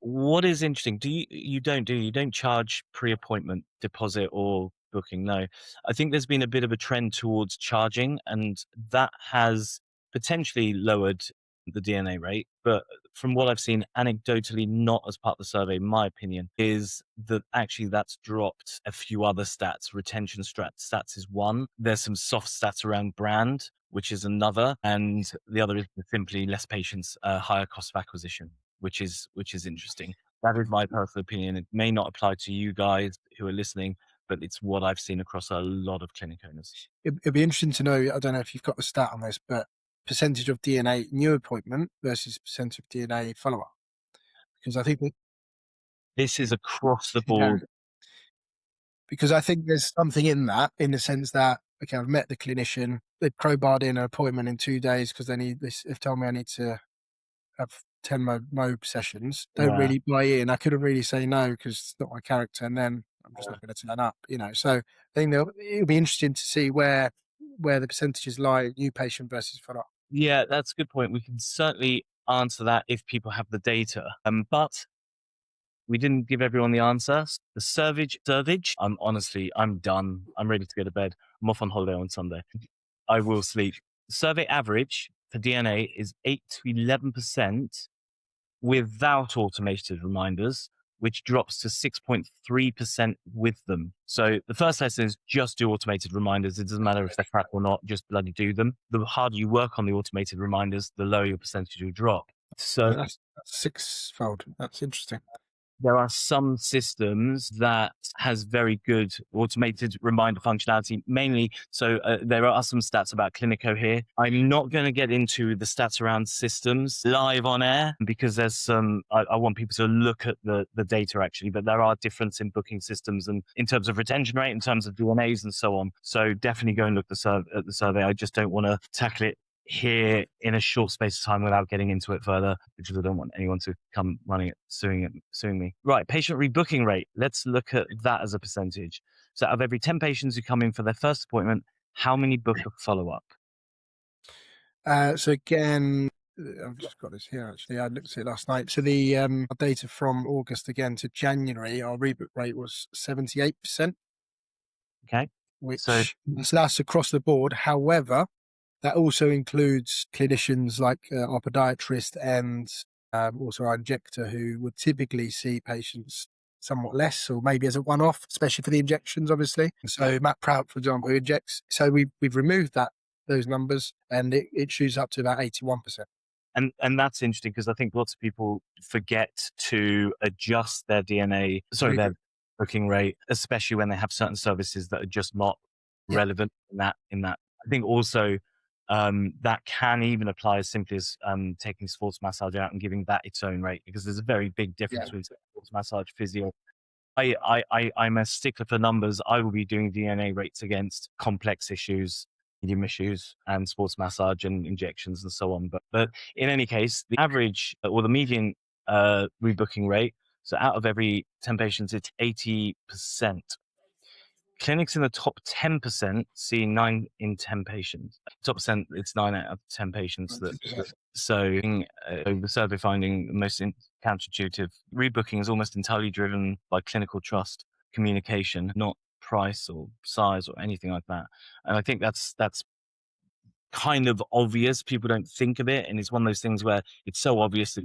What is interesting? You don't charge pre-appointment deposit or booking? No, I think there's been a bit of a trend towards charging, and that has potentially lowered the DNA rate, but from what I've seen anecdotally, not as part of the survey, my opinion is that actually that's dropped a few other stats. Retention stats is one. There's some soft stats around brand, which is another. And the other is simply less patients, higher cost of acquisition, which is interesting. That is my personal opinion. It may not apply to you guys who are listening, but it's what I've seen across a lot of clinic owners. It'd be interesting to know, I don't know if you've got the stat on this, but percentage of DNA new appointment versus percentage of DNA follow-up. Because I think that, This is across the yeah, board. because I think there's something in that, in the sense that, okay, I've met the clinician, they've crowbarred in an appointment in 2 days because they've told me I need to have 10 mob sessions. Don't Yeah. really buy in. I couldn't really say no because it's not my character, and then I'm just not going to turn up, So I think it'll be interesting to see where the percentages lie, new patient versus follow-up. Yeah, that's a good point. We can certainly answer that if people have the data. But we didn't give everyone the answer. The servage, I'm done. I'm ready to go to bed. I'm off on holiday on Sunday. I will sleep. Survey average for DNA is 8 to 11% without automated reminders, which drops to 6.3% with them. So the first lesson is just do automated reminders. It doesn't matter if they're crap or not, just bloody do them. The harder you work on the automated reminders, the lower your percentage will drop. So That's sixfold. That's interesting. there are some systems that has very good automated reminder functionality, mainly. So there are some stats about Clinico here. I'm not going to get into the stats around systems live on air because there's some, I want people to look at the data actually, but there are differences in booking systems and in terms of retention rate, in terms of DNAs and so on. So definitely go and look at the survey. I just don't want to tackle it here in a short space of time without getting into it further, because I don't want anyone to come running it, suing me. Right, patient rebooking rate. Let's look at that as a percentage. So out of every 10 patients who come in for their first appointment, how many book a follow-up? So again, I've just got this here actually. I looked at it last night. So the data from August again to January, our rebook rate was 78%, Okay. which So that's across the board. However, that also includes clinicians like our podiatrist and also our injector, who would typically see patients somewhat less, or maybe as a one-off, especially for the injections, obviously. So Matt Prout, for example, who injects. So we've removed those numbers, and it shoots up to about 81%. and that's interesting because I think lots of people forget to adjust their their booking rate, especially when they have certain services that are just not Yeah. relevant in that. I think also that can even apply as simply as taking sports massage out and giving that its own rate, because there's a very big difference between sports massage, physio. I'm a stickler for numbers. I will be doing DNA rates against complex issues, medium issues, and sports massage and injections and so on. But in any case, the average or the median rebooking rate, so out of every 10 patients, it's 80%. Clinics in the top 10% see 9 in 10 patients. Top percent, it's 9 out of 10 patients. So the survey finding, the most counterintuitive, rebooking is almost entirely driven by clinical trust, communication, not price or size or anything like that. And I think that's kind of obvious. People don't think of it, and it's one of those things where it's so obvious that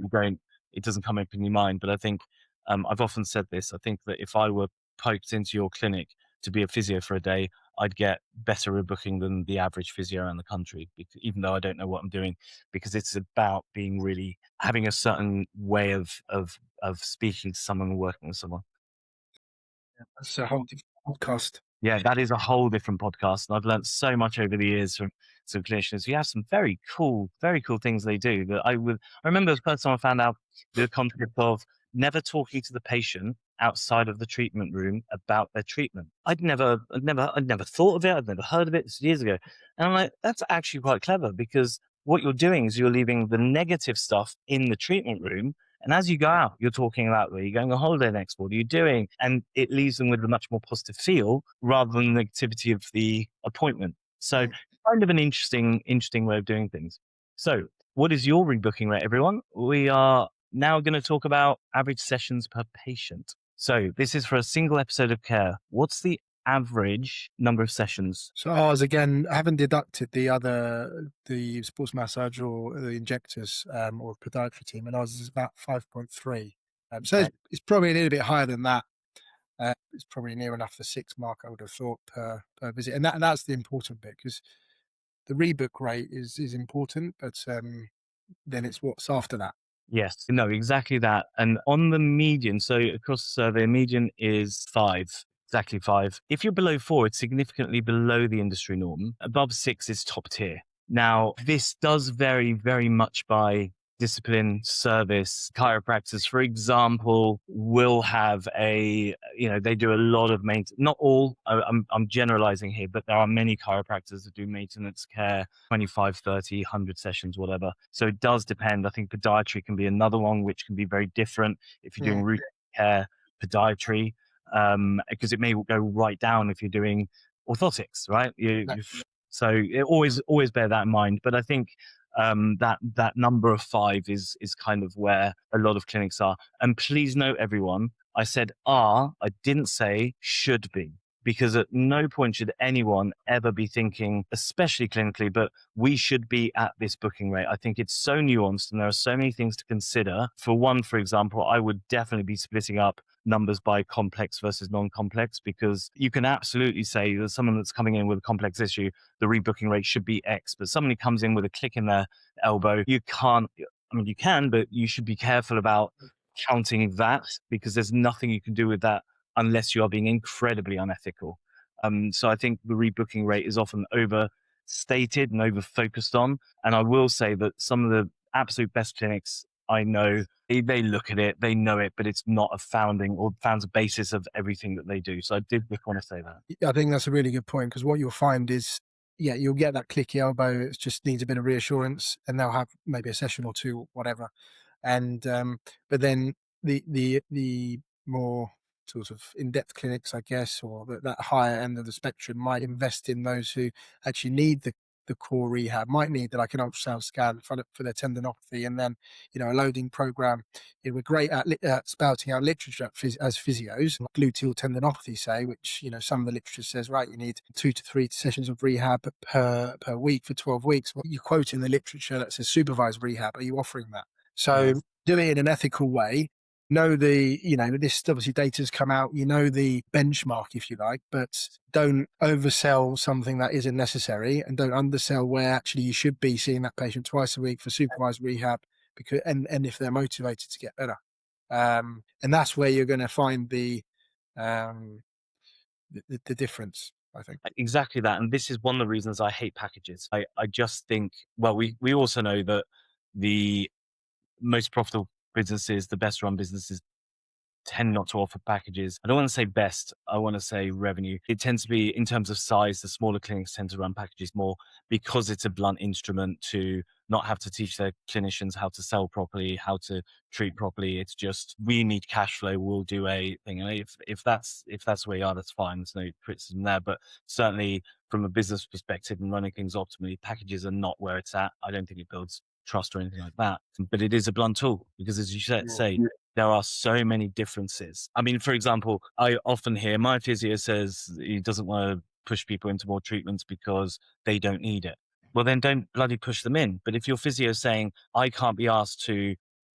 it doesn't come up in your mind. But I think I've often said this. I think that if I were poked into your clinic to be a physio for a day, I'd get better rebooking than the average physio around the country, even though I don't know what I'm doing, because it's about being really having a certain way of speaking to someone and working with someone. That's a whole different podcast. Yeah, that is a whole different podcast. And I've learned so much over the years from some clinicians who have some very cool things they do that I remember the first time I found out the concept of never talking to the patient outside of the treatment room about their treatment. I'd never thought of it. I'd never heard of it. This was years ago. And I'm like, that's actually quite clever, because what you're doing is you're leaving the negative stuff in the treatment room, and as you go out, you're talking about where you're going on holiday next, what are you doing? And it leaves them with a much more positive feel rather than the negativity of the appointment. So kind of an interesting way of doing things. So what is your rebooking rate, everyone? We are now going to talk about average sessions per patient. So this is for a single episode of care. What's the average number of sessions? So ours again, I haven't deducted the sports massage or the injectors or podiatry team, and ours is about 5.3. So Okay. it's probably a little bit higher than that. It's probably near enough the 6 mark, I would have thought, per visit, and that's the important bit, because the rebook rate is important, but then it's what's after that. Yes, no, exactly that. And on the median, so across the survey, median is 5, exactly 5. If you're below 4, it's significantly below the industry norm. Above 6 is top tier. Now, this does vary very much by discipline, service. Chiropractors, for example, will have they do a lot of maintenance. Not all, I'm generalizing here, but there are many chiropractors that do maintenance care, 25, 30, 100 sessions, whatever. So it does depend. I think podiatry can be another one, which can be very different if you're doing Mm, root care podiatry, because it may go right down if you're doing orthotics, right? So it always bear that in mind. But I think that number of 5 is kind of where a lot of clinics are. And please note, everyone, I said are, I didn't say should be, because at no point should anyone ever be thinking, especially clinically, but we should be at this booking rate. I think it's so nuanced and there are so many things to consider. For one, for example, I would definitely be splitting up numbers by complex versus non-complex, because you can absolutely say that someone that's coming in with a complex issue, the rebooking rate should be X, but somebody comes in with a click in their elbow, you can't, I mean, you can, but you should be careful about counting that, because there's nothing you can do with that unless you are being incredibly unethical. So I think the rebooking rate is often overstated and over focused on. And I will say that some of the absolute best clinics I know, they look at it, they know it, but it's not a founds a basis of everything that they do. So I did just want to say that. I think that's a really good point, because what you'll find is, yeah, you'll get that clicky elbow. It just needs a bit of reassurance, and they'll have maybe a session or two, whatever. And but then the more sort of in-depth clinics, I guess, or that higher end of the spectrum, might invest in those who actually need the core rehab, might need like an ultrasound scan for their tendinopathy, and then a loading program. We're great at spouting out literature as physios, like gluteal tendinopathy, say, which some of the literature says, right, you need 2 to 3 sessions of rehab per week for 12 weeks. Well, you quote in the literature that says supervised rehab. Are you offering that? So Yes. do it in an ethical way. Know this obviously data's come out, the benchmark, if you like, but don't oversell something that isn't necessary, and don't undersell where actually you should be seeing that patient twice a week for supervised rehab, because and if they're motivated to get better. And that's where you're going to find um, the difference, I think. Exactly that. And this is one of the reasons I hate packages. I just think, well, we also know that the most profitable businesses, the best run businesses, tend not to offer packages. I don't want to say best, I want to say revenue. It tends to be, in terms of size, the smaller clinics tend to run packages more, because it's a blunt instrument to not have to teach their clinicians how to sell properly, how to treat properly. It's just, we need cash flow, we'll do a thing. And if that's where you are, that's fine. There's no criticism there. But certainly from a business perspective and running things optimally, packages are not where it's at. I don't think it builds trust or anything like that. But it is a blunt tool, because as you say, there are so many differences. I mean, for example, I often hear my physio says he doesn't want to push people into more treatments because they don't need it. Well, then don't bloody push them in. But if your physio is saying, I can't be asked to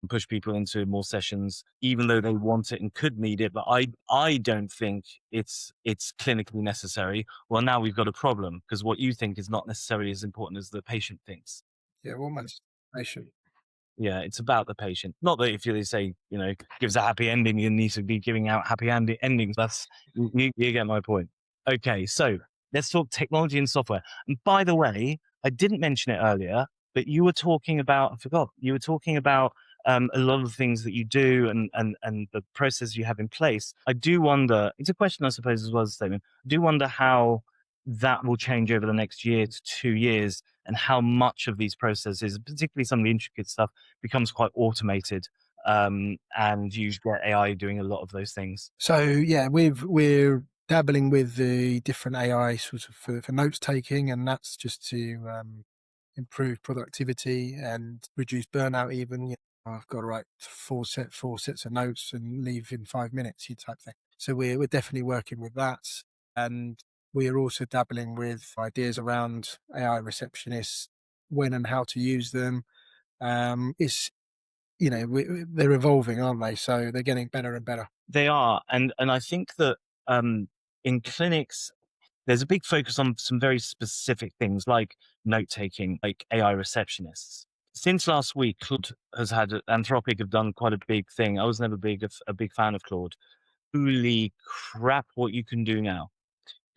push people into more sessions, even though they want it and could need it, but I don't think it's clinically necessary. Well, now we've got a problem, because what you think is not necessarily as important as the patient thinks. Yeah, almost patient. Yeah, it's about the patient. Not that if they say, gives a happy ending, you need to be giving out happy endings. That's, you get my point. Okay, so let's talk technology and software. And by the way, I didn't mention it earlier, but you were talking about, I forgot, you were talking about a lot of the things that you do, and the process you have in place. I do wonder, it's a question, I suppose, as well as a statement. I do wonder how that will change over the next year to 2 years, and how much of these processes, particularly some of the intricate stuff, becomes quite automated, and you get AI doing a lot of those things. So yeah, we're dabbling with the different AI sort of for notes taking, and that's just to improve productivity and reduce burnout. Even I've got to write four sets of notes and leave in 5 minutes, you type thing. So we're definitely working with that. And we are also dabbling with ideas around AI receptionists, when and how to use them. It's, they're evolving, aren't they? So they're getting better and better. They are, and I think that in clinics there's a big focus on some very specific things like note taking, like AI receptionists. Since last week, Claude has had Anthropic have done quite a big thing. I was never a big fan of Claude. Holy crap, what you can do now!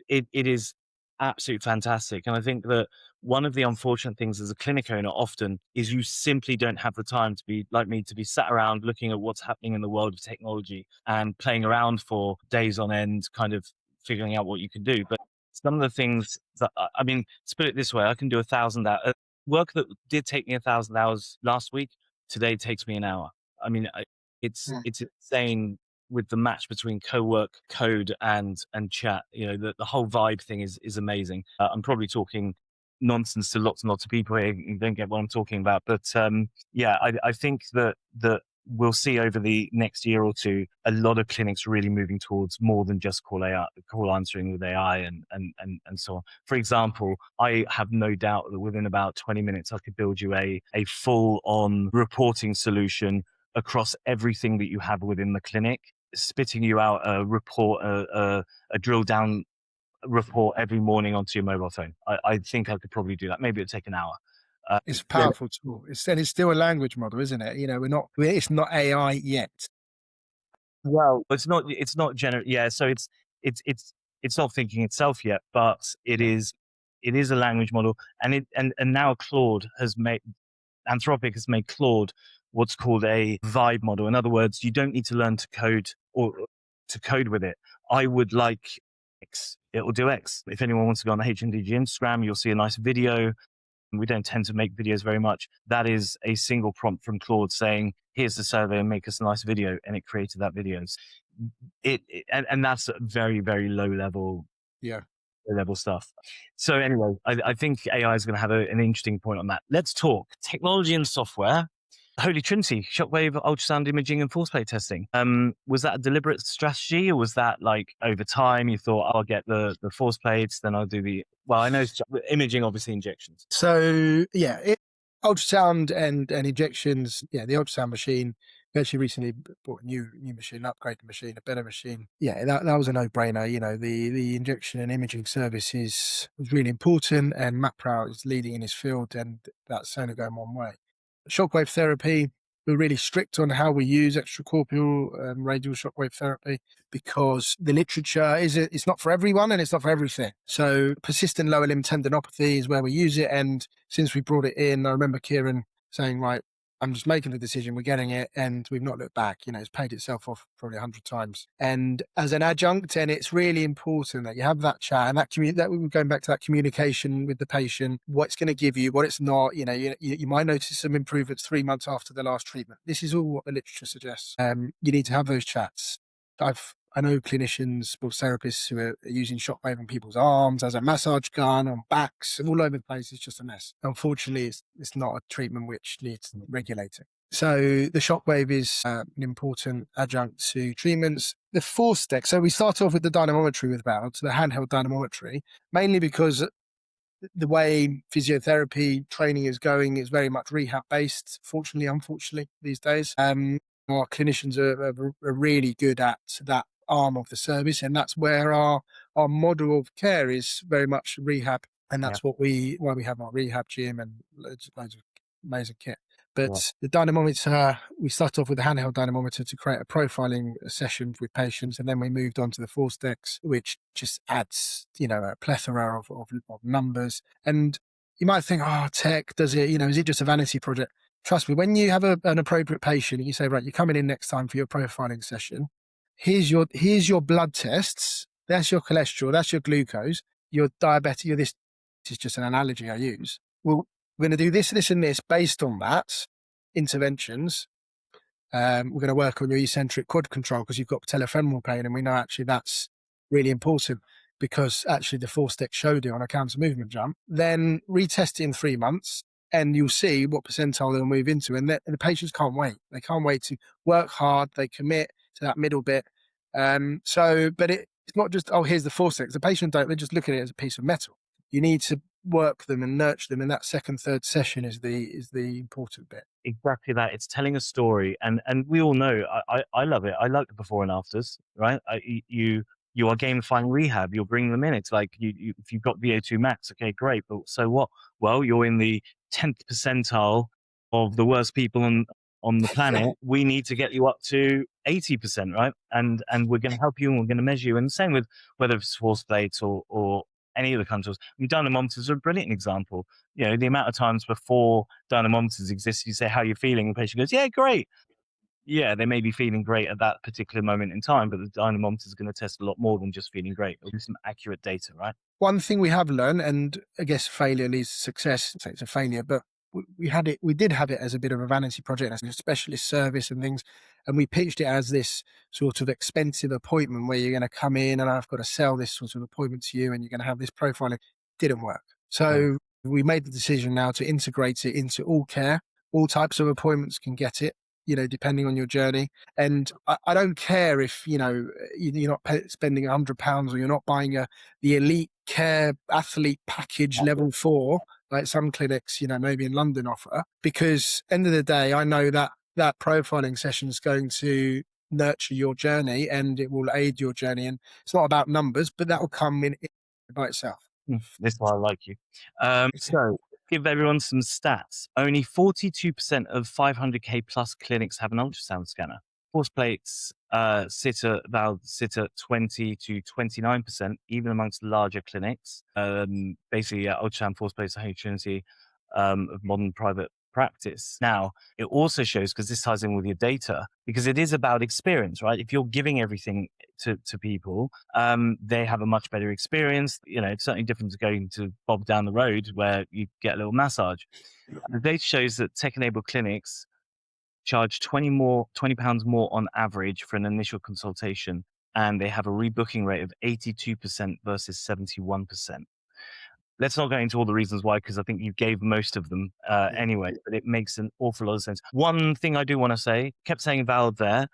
It is absolutely fantastic. And I think that one of the unfortunate things as a clinic owner often is you simply don't have the time to be like me, to be sat around looking at what's happening in the world of technology and playing around for days on end, kind of figuring out what you can do. But some of the things that, I mean, let's put it this way, I can do 1,000 hours. Work that did take me 1,000 hours last week, today takes me an hour. I mean, Mm. it's insane with the match between co-work, code, and chat. The whole vibe thing is amazing. I'm probably talking nonsense to lots and lots of people here who don't get what I'm talking about, but yeah, I think that we'll see over the next year or two a lot of clinics really moving towards more than just call answering with AI and so on. For example, I have no doubt that within about 20 minutes I could build you a full on reporting solution across everything that you have within the clinic, spitting you out a report, a drill down report every morning onto your mobile phone. I think I could probably do that. Maybe it'd take an hour. It's a Yeah. powerful tool. It's still a language model, isn't it? It's not AI yet. Well, it's not yeah. So it's not thinking itself yet, but it is a language model, and now Anthropic has made Claude what's called a vibe model. In other words, you don't need to learn to code or to code with it. I would like X, it will do X. If anyone wants to go on the HNDG Instagram, you'll see a nice video. We don't tend to make videos very much. That is a single prompt from Claude saying, here's the survey and make us a nice video. And it created that video. And that's very, very Yeah. low level stuff. So anyway, I think AI is going to have an interesting point on that. Let's talk technology and software. Holy Trinity, shockwave, ultrasound imaging, and force plate testing. Was that a deliberate strategy, or was that like over time you thought, I'll get the force plates, then I'll do I know it's imaging, obviously injections. So yeah, ultrasound and injections. Yeah, the ultrasound machine. We actually recently bought a new machine, upgraded machine, a better machine. Yeah, that was a no-brainer. The injection and imaging service was really important, and Matt Prout is leading in his field, and that's only going one way. Shockwave therapy, we're really strict on how we use extracorporeal radial shockwave therapy, because the literature it's not for everyone and it's not for everything. So persistent lower limb tendinopathy is where we use it. And since we brought it in, I remember Kieran saying, right, I'm just making the decision, we're getting it, and we've not looked back. It's paid itself off probably 100 times. And as an adjunct, and it's really important that you have that chat and that we're going back to that communication with the patient, what's going to give you, what it's not. You might notice some improvements 3 months after the last treatment. This is all what the literature suggests. You need to have those chats. I know clinicians, sports therapists who are using shockwave on people's arms as a massage gun, on backs, all over the place. It's just a mess. Unfortunately, it's not a treatment which needs regulating. So the shockwave is an important adjunct to treatments. The force deck. So we start off with the dynamometry with Val, the handheld dynamometry, mainly because the way physiotherapy training is going is very much rehab based, unfortunately, these days. Our clinicians are really good at that arm of the service, and that's where our model of care is very much rehab, and that's why we have our rehab gym and loads of amazing kit. But the dynamometer, we started off with the handheld dynamometer to create a profiling session with patients, and then we moved on to the force decks, which just adds, a plethora of numbers. And you might think, tech, does it, is it just a vanity project? Trust me, when you have an appropriate patient and you say, right, you're coming in next time for your profiling session, here's your blood tests, that's your cholesterol, that's your glucose, your diabetic, this is just an analogy I use. Well, we're going to do this, this, and this based on that interventions. We're going to work on your eccentric quad control because you've got patellofemoral pain, and we know actually that's really important because actually the force deck showed it on a counter movement jump. Then retest it in 3 months, and you'll see what percentile they'll move into. And the patients can't wait. They can't wait to work hard. They commit to that middle bit. But it's not just, oh, here's the forceps. The patient don't, they just look at it as a piece of metal. You need to work them and nurture them, and that second, third session is the important bit. Exactly that. It's telling a story, and we all know. I love it. I like the before and afters, right? You are gamifying rehab. You're bringing them in. It's like if you've got VO2 max, okay, great, but so what? Well, you're in the 10th percentile of the worst people on the planet. We need to get you up to 80%, right? And we're going to help you, and we're going to measure you. And the same with whether it's force plates or any of the contours. I mean, dynamometers are a brilliant example. You know, the amount of times before dynamometers exist, you say, how are you feeling? The patient goes, yeah, great. Yeah, they may be feeling great at that particular moment in time, but the dynamometer is going to test a lot more than just feeling great. It'll give some accurate data, right? One thing we have learned, and I guess failure leads to success, so it's a failure, but we did have it as a bit of a vanity project, as a specialist service and things. And we pitched it as this sort of expensive appointment where you're going to come in and I've got to sell this sort of appointment to you and you're going to have this profiling. Didn't work. Yeah. So we made the decision now to integrate it into all care. All types of appointments can get it, depending on your journey. And I don't care if, you're not spending £100 or you're not buying the elite care athlete package level 4, like some clinics, maybe in London offer, because end of the day, I know that that profiling session is going to nurture your journey and it will aid your journey. And it's not about numbers, but that will come in by itself. This is why I like you. So give everyone some stats. Only 42% of 500k plus clinics have an ultrasound scanner. Force plates sit at 20 to 29%, even amongst larger clinics. Basically, ultrasound force plates are a trinity of modern private practice. Now, it also shows, because this ties in with your data, because it is about experience, right? If you're giving everything to people, they have a much better experience. It's certainly different to going to Bob down the road where you get a little massage. The data shows that tech-enabled clinics charge £20 more on average for an initial consultation, and they have a rebooking rate of 82% versus 71%. Let's not go into all the reasons why, because I think you gave most of them anyway, but it makes an awful lot of sense. One thing I do want to say, kept saying valve there.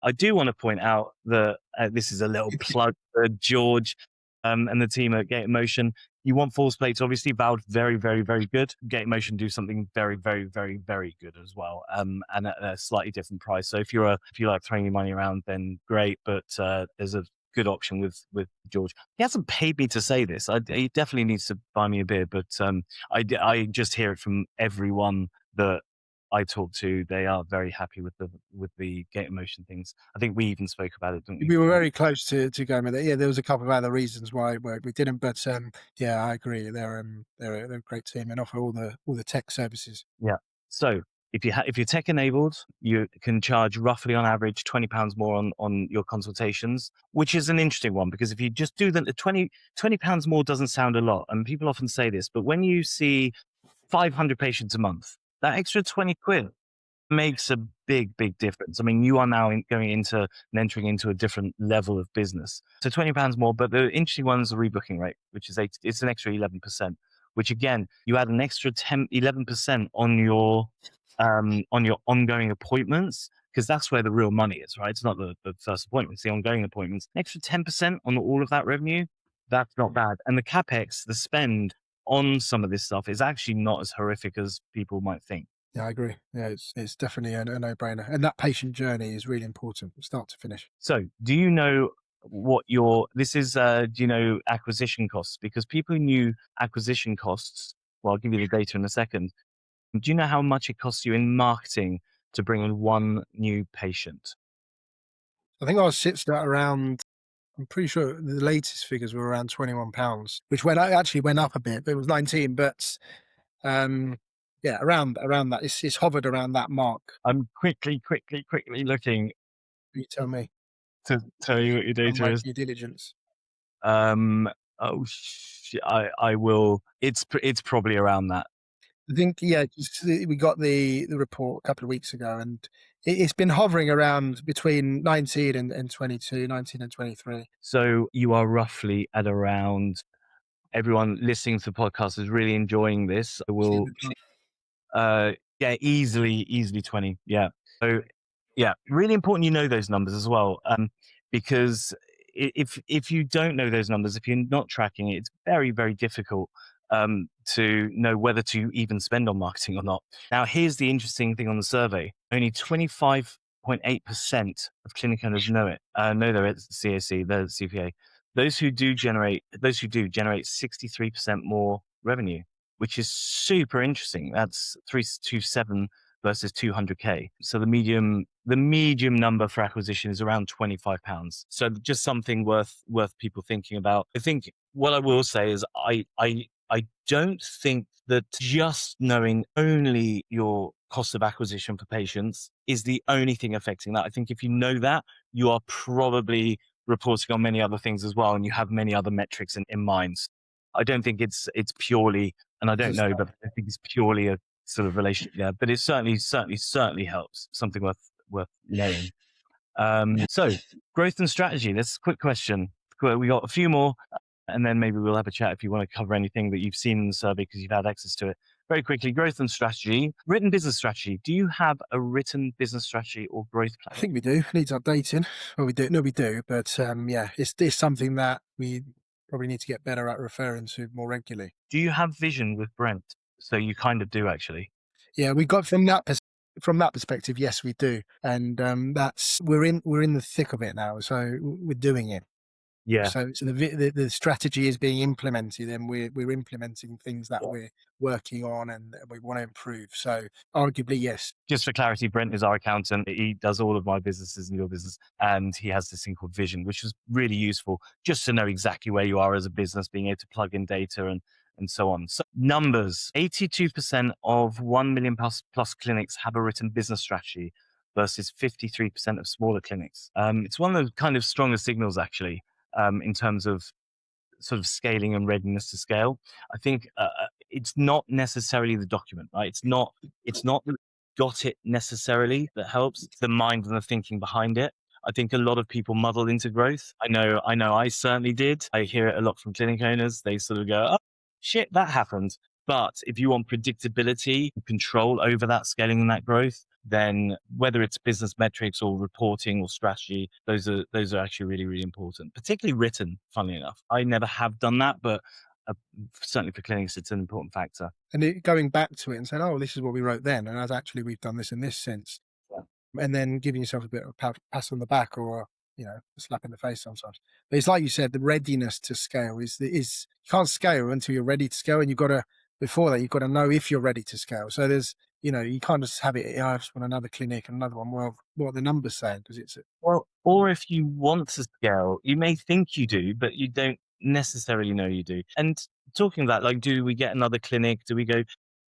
I do want to point out that this is a little plug for George and the team at Gate Motion. You want force plates, obviously. Valve, very, very, very good. Gate Motion do something very, very, very, very good as well, and at a slightly different price. So if you like throwing your money around, then great. But there's a good option with George. He hasn't paid me to say this. He definitely needs to buy me a beer, but I just hear it from everyone that I talk to. They are very happy with the Gate Motion things. I think we even spoke about it, didn't we? We were very close to going with it. Yeah, there was a couple of other reasons why we didn't, but yeah, I agree. They're a great team and offer all the tech services. Yeah. So if you're tech enabled, you can charge roughly on average £20 more on your consultations, which is an interesting one, because if you just do the £20 more doesn't sound a lot, and people often say this, but when you see 500 patients a month, that extra 20 quid makes a big, big difference. I mean, you are now going into and entering into a different level of business. So £20 more, but the interesting one is the rebooking rate, which is it's an extra 11%, which again, you add an extra 11% on your ongoing appointments, because that's where the real money is, right? It's not the first appointment, it's the ongoing appointments. An extra 10% on all of that revenue, that's not bad. And the CapEx, the spend on some of this stuff is actually not as horrific as people might think. Yeah, I agree. Yeah, it's definitely a no-brainer. And that patient journey is really important, start to finish. So do you know acquisition costs? Because people who knew acquisition costs, well, I'll give you the data in a second. Do you know how much it costs you in marketing to bring in one new patient? I think I was sitting at around, I'm pretty sure the latest figures were around £21, which actually went up a bit, but it was 19. But yeah, around that. It's hovered around that mark. I'm quickly looking You tell me. to tell you what your On data my is. due diligence. I will. It's probably around that. I think, yeah, we got the report a couple of weeks ago, and it's been hovering around between 19 and 22, 19 and 23. So you are roughly at around. Everyone listening to the podcast is really enjoying this. I will. Yeah, easily 20. Yeah. So yeah, really important you know those numbers as well, because if you don't know those numbers, if you're not tracking it, it's very, very difficult to know whether to even spend on marketing or not. Now, here's the interesting thing on the survey: only 25.8% of clinic owners know it, know their CAC, their CPA. Those who do generate 63% more revenue, which is super interesting. That's 327 versus 200K. So the medium number for acquisition is around £25. So just something worth people thinking about. I think what I will say is I don't think that just knowing only your cost of acquisition for patients is the only thing affecting that. I think if you know that, you are probably reporting on many other things as well, and you have many other metrics in mind. I don't think it's purely, and I don't know, but I think it's purely a sort of relationship. Yeah, but it certainly helps. Something worth knowing. So growth and strategy. That's a quick question. We got a few more, and then maybe we'll have a chat if you want to cover anything that you've seen in the survey because you've had access to it. Very quickly, growth and strategy. Written business strategy. Do you have a written business strategy or growth plan? I think we do. Needs updating. Well, we do. No, we do. But yeah, it's something that we probably need to get better at referring to more regularly. Do you have vision with Brent? So you kind of do, actually. Yeah, we got from that perspective. Yes, we do, and that's we're in the thick of it now. So we're doing it. Yeah. So the strategy is being implemented, and we're implementing things that we're working on and we want to improve. So arguably, yes. Just for clarity, Brent is our accountant. He does all of my businesses and your business, and he has this thing called Vision, which is really useful just to know exactly where you are as a business, being able to plug in data and so on. So numbers: 82% of 1 million plus clinics have a written business strategy versus 53% of smaller clinics. It's one of the kind of stronger signals, actually. In terms of sort of scaling and readiness to scale, I think it's not necessarily the document, right? It's not got it necessarily that helps. It's the mind and the thinking behind it. I think a lot of people muddle into growth. I know I certainly did. I hear it a lot from clinic owners. They sort of go, oh, shit, that happened. But if you want predictability, control over that scaling and that growth, then whether it's business metrics or reporting or strategy, those are actually really, really important, particularly written, funnily enough. I never have done that, but certainly for clinics, it's an important factor. And going back to it and saying, oh, this is what we wrote then, and as actually we've done this in this sense. Yeah. And then giving yourself a bit of a pat on the back or, a slap in the face sometimes. But it's like you said, the readiness to scale is you can't scale until you're ready to scale, and you've got to know if you're ready to scale. So there's, you can't just have it, I just want another clinic and another one. Well, what are the numbers saying? Because or if you want to scale, you may think you do, but you don't necessarily know you do. And talking about, like, do we get another clinic? Do we go?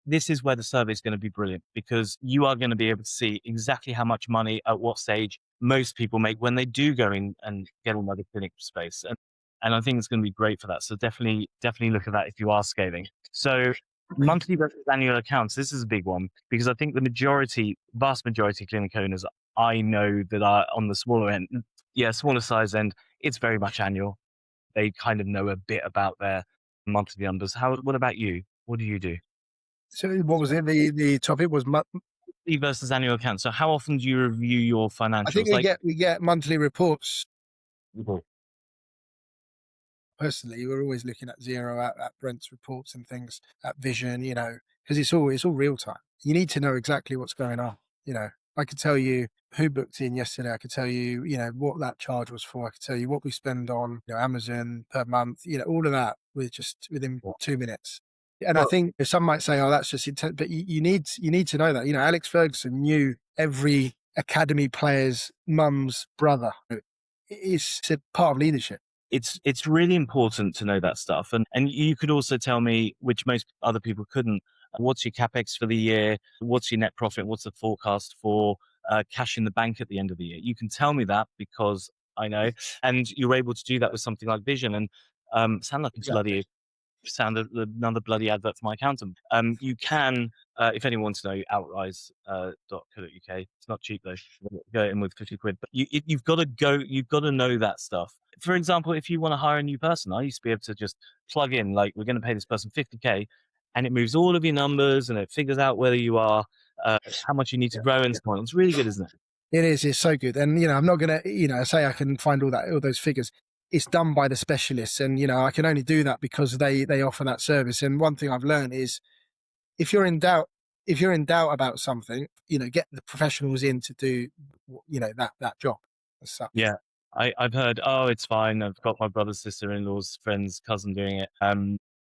This is where the survey is going to be brilliant, because you are going to be able to see exactly how much money at what stage most people make when they do go in and get another clinic space. And I think it's going to be great for that. So definitely look at that if you are scaling. So monthly versus annual accounts. This is a big one because I think the vast majority of clinic owners I know that are on the smaller end, smaller size end, it's very much annual. They kind of know a bit about their monthly numbers. What about you? What do you do? So what was it? The topic was monthly versus annual accounts. So how often do you review your financials? I think we get monthly reports. Mm-hmm. Personally, we're always looking at Xero, at Brent's reports and things, at Vision, because it's all real time. You need to know exactly what's going on. I could tell you who booked in yesterday. I could tell you, what that charge was for. I could tell you what we spend on Amazon per month. All of that within 2 minutes. And I think some might say, "Oh, that's just intense," but you need to know that. Alex Ferguson knew every academy player's mum's brother. It's a part of leadership. It's really important to know that stuff. And you could also tell me, which most other people couldn't, what's your CapEx for the year? What's your net profit? What's the forecast for cash in the bank at the end of the year? You can tell me that because I know, and you're able to do that with something like Vision. And sound like another bloody advert for my accountant. You can, if anyone wants to know, outrise.co.uk. It's not cheap though. Go in with 50 quid. But you've got to know that stuff. For example, if you want to hire a new person, I used to be able to just plug in, like, we're going to pay this person 50K, and it moves all of your numbers and it figures out whether you are, how much you need to grow and so on. It's really good, isn't it? It is. It's so good. And, I'm not going to, say I can find all those figures. it's done by the specialists, and I can only do that because they offer that service. And one thing I've learned is, if you're in doubt about something, get the professionals in to do that job as such. Yeah. I've heard, oh, it's fine. I've got my brother's sister-in-law's friend's cousin doing it.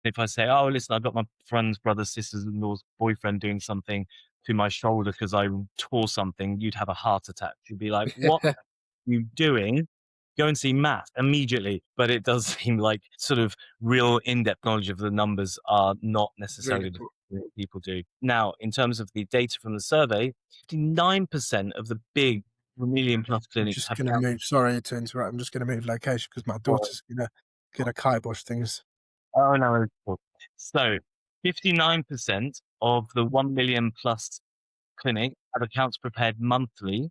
If I say, oh, listen, I've got my friend's brother's sister-in-law's boyfriend doing something to my shoulder because I tore something, you'd have a heart attack. You'd be like, what are you doing? Go and see Matt immediately. But it does seem like sort of real in-depth knowledge of the numbers are not necessarily Really the cool. thing that people do. Now, in terms of the data from the survey, 59% of the big million plus I'm clinics just have going to move. Sorry to interrupt. I'm just going to move location because my counted. daughter's gonna kibosh things. Oh, no. Cool. So 59% of the 1 million plus clinic have accounts prepared monthly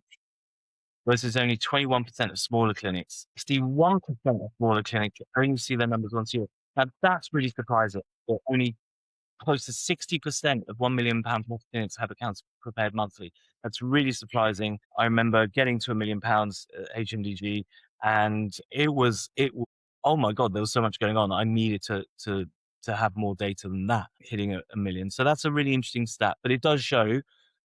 versus only 21% of smaller clinics. 61% of smaller clinics only see their numbers once a year. Now, that's really surprising. That only close to 60% of £1 million plus clinics have accounts prepared monthly. That's really surprising. I remember getting to £1 million at HMDG, and oh my God, there was so much going on. I needed to have more data than that, hitting a million. So that's a really interesting stat, but it does show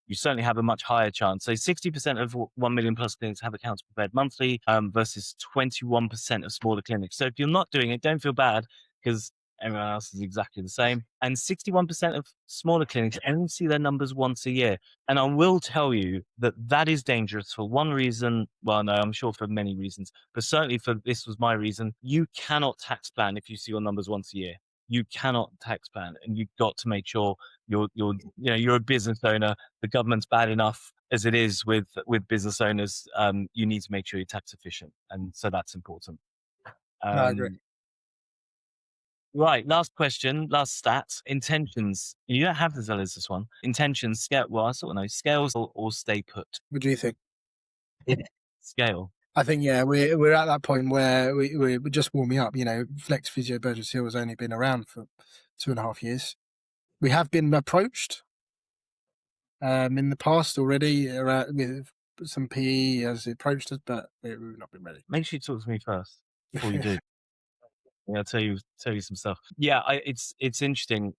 you certainly have a much higher chance. So 60% of 1 million plus clinics have accounts prepared monthly, versus 21% of smaller clinics. So if you're not doing it, don't feel bad, because everyone else is exactly the same. And 61% of smaller clinics only see their numbers once a year. And I will tell you that that is dangerous for one reason. Well, no, I'm sure for many reasons, but certainly for this was my reason. You cannot tax plan if you see your numbers once a year. You cannot tax plan, and you've got to make sure you're a business owner. The government's bad enough as it is with business owners. You need to make sure you're tax efficient, and so that's important. No, I agree. Right, last question, last stat. Intentions. You don't have to tell us this one. Intentions, scale. Well, I sort of know. Scales or stay put. What do you think? Scale. I think, yeah, we're at that point where we're just warming up. Flex Physio Burgess Hill has only been around for 2.5 years. We have been approached in the past already with some PE has approached us, but we've not been ready. Make sure you talk to me first before you do. Yeah, I'll tell you some stuff. Yeah, it's interesting.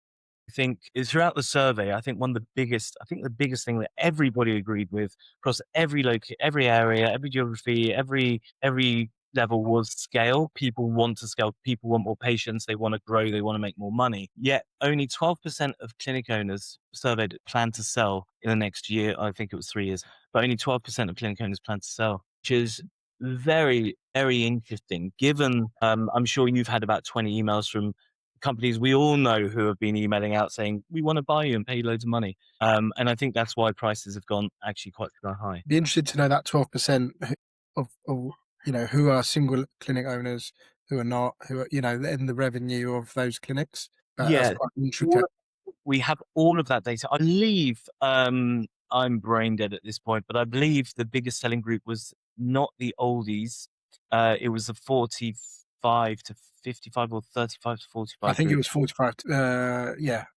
I think throughout the survey, I think the biggest thing that everybody agreed with across every every area, every geography, every level was scale. People want to scale. People want more patients. They want to grow. They want to make more money. Yet only 12% of clinic owners surveyed plan to sell in the next year. I think it was 3 years, but only 12% of clinic owners plan to sell, which is very, very interesting. Given, I'm sure you've had about 20 emails from companies we all know who have been emailing out saying, we want to buy you and pay you loads of money. And I think that's why prices have gone actually quite high. Be interested to know that 12% of who are single clinic owners, who are not, who are in the revenue of those clinics. That's Yeah, quite intricate. we have all of that data. I believe, I'm brain dead at this point, but I believe the biggest selling group was not the oldies. It was the 45 to 55 or 35 to 45 I think it group. was 45.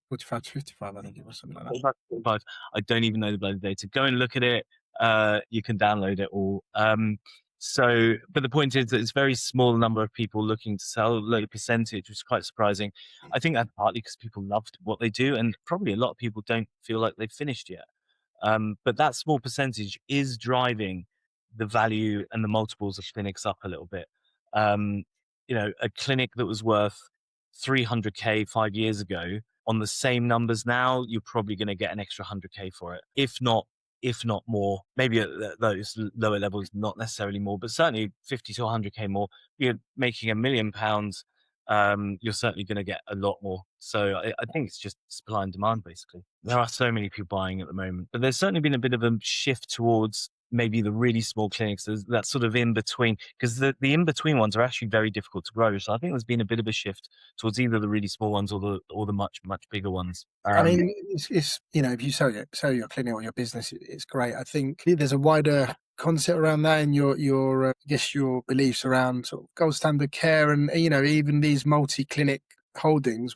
45 to 55. I think it was something like that. 45. I don't even know the bloody data. Go and look at it. You can download it all. But the point is that it's a very small number of people looking to sell, low percentage, which is quite surprising. I think that's partly because people loved what they do, and probably a lot of people don't feel like they've finished yet. But that small percentage is driving the value and the multiples of clinics up a little bit. A clinic that was worth 300K 5 years ago, on the same numbers now, you're probably going to get an extra 100K for it, if not more. Maybe at those lower levels, not necessarily more, but certainly 50 to 100K more. You're making £1 million. You're certainly going to get a lot more. So I think it's just supply and demand, basically. There are so many people buying at the moment, but there's certainly been a bit of a shift towards maybe the really small clinics. There's that sort of in between, because the in between ones are actually very difficult to grow. So I think there's been a bit of a shift towards either the really small ones or the much bigger ones. I mean, it's if you sell your clinic or your business, it's great. I think there's a wider concept around that, and your I guess your beliefs around sort of gold standard care, and even these multi-clinic holdings.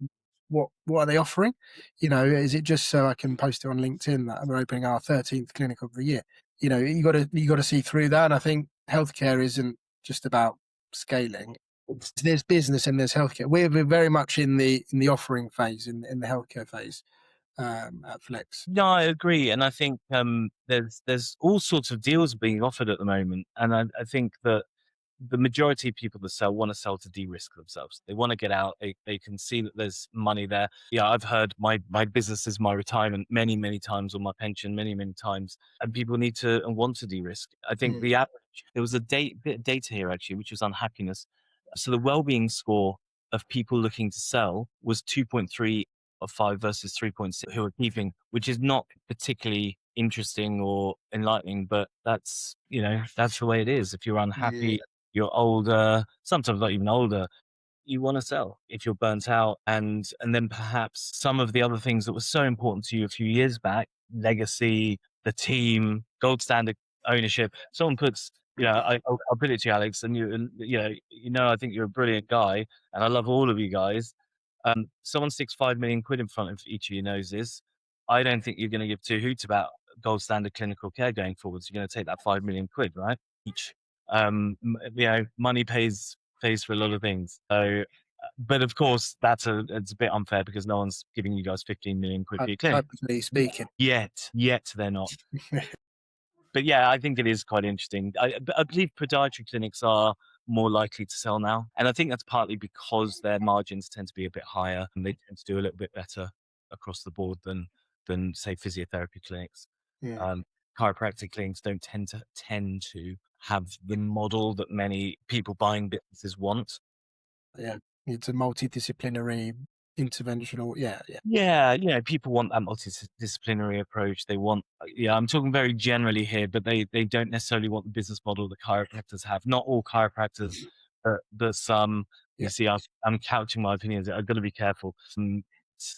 What are they offering? Is it just so I can post it on LinkedIn that we're opening our 13th clinic of the year? You got to see through that. And I think healthcare isn't just about scaling. There's business and there's healthcare. We're very much in the offering phase, in the healthcare phase at Flex. No, I agree, and I think there's all sorts of deals being offered at the moment, and I think that the majority of people that sell want to sell to de-risk themselves. They want to get out. They can see that there's money there. Yeah, I've heard my business is my retirement many times, or my pension many times, and people need to and want to de-risk. I think Mm. the average, there was a bit of data here actually, which was unhappiness. So the well-being score of people looking to sell was 2.3 of 5 versus 3.6 who are keeping, which is not particularly interesting or enlightening, but that's, that's the way it is. If you're Yeah, unhappy, you're older, sometimes not even older, you want to sell if you're burnt out. And then perhaps some of the other things that were so important to you a few years back, legacy, the team, gold standard ownership. Someone puts, I'll put it to you, Alex, and I think you're a brilliant guy, and I love all of you guys. Someone sticks 5 million quid in front of each of your noses. I don't think you're going to give two hoots about gold standard clinical care going forwards. You're going to take that 5 million quid, right? Each. Money pays for a lot of things. So, but of course, it's a bit unfair because no one's giving you guys 15 million quid for your clinic. hypothetically speaking. Yet they're not. But yeah, I think it is quite interesting. I believe podiatry clinics are more likely to sell now, and I think that's partly because their margins tend to be a bit higher, and they tend to do a little bit better across the board than say physiotherapy clinics. Yeah, Um, Chiropractic clinics don't tend to have the model that many people buying businesses want. yeah. It's a multidisciplinary interventional. Yeah, yeah, Yeah, people want that multidisciplinary approach. They want, I'm talking very generally here, but they don't necessarily want the business model that chiropractors have. Not all chiropractors, but some. You yeah. see, I'm couching my opinions. I've got to be careful. It's,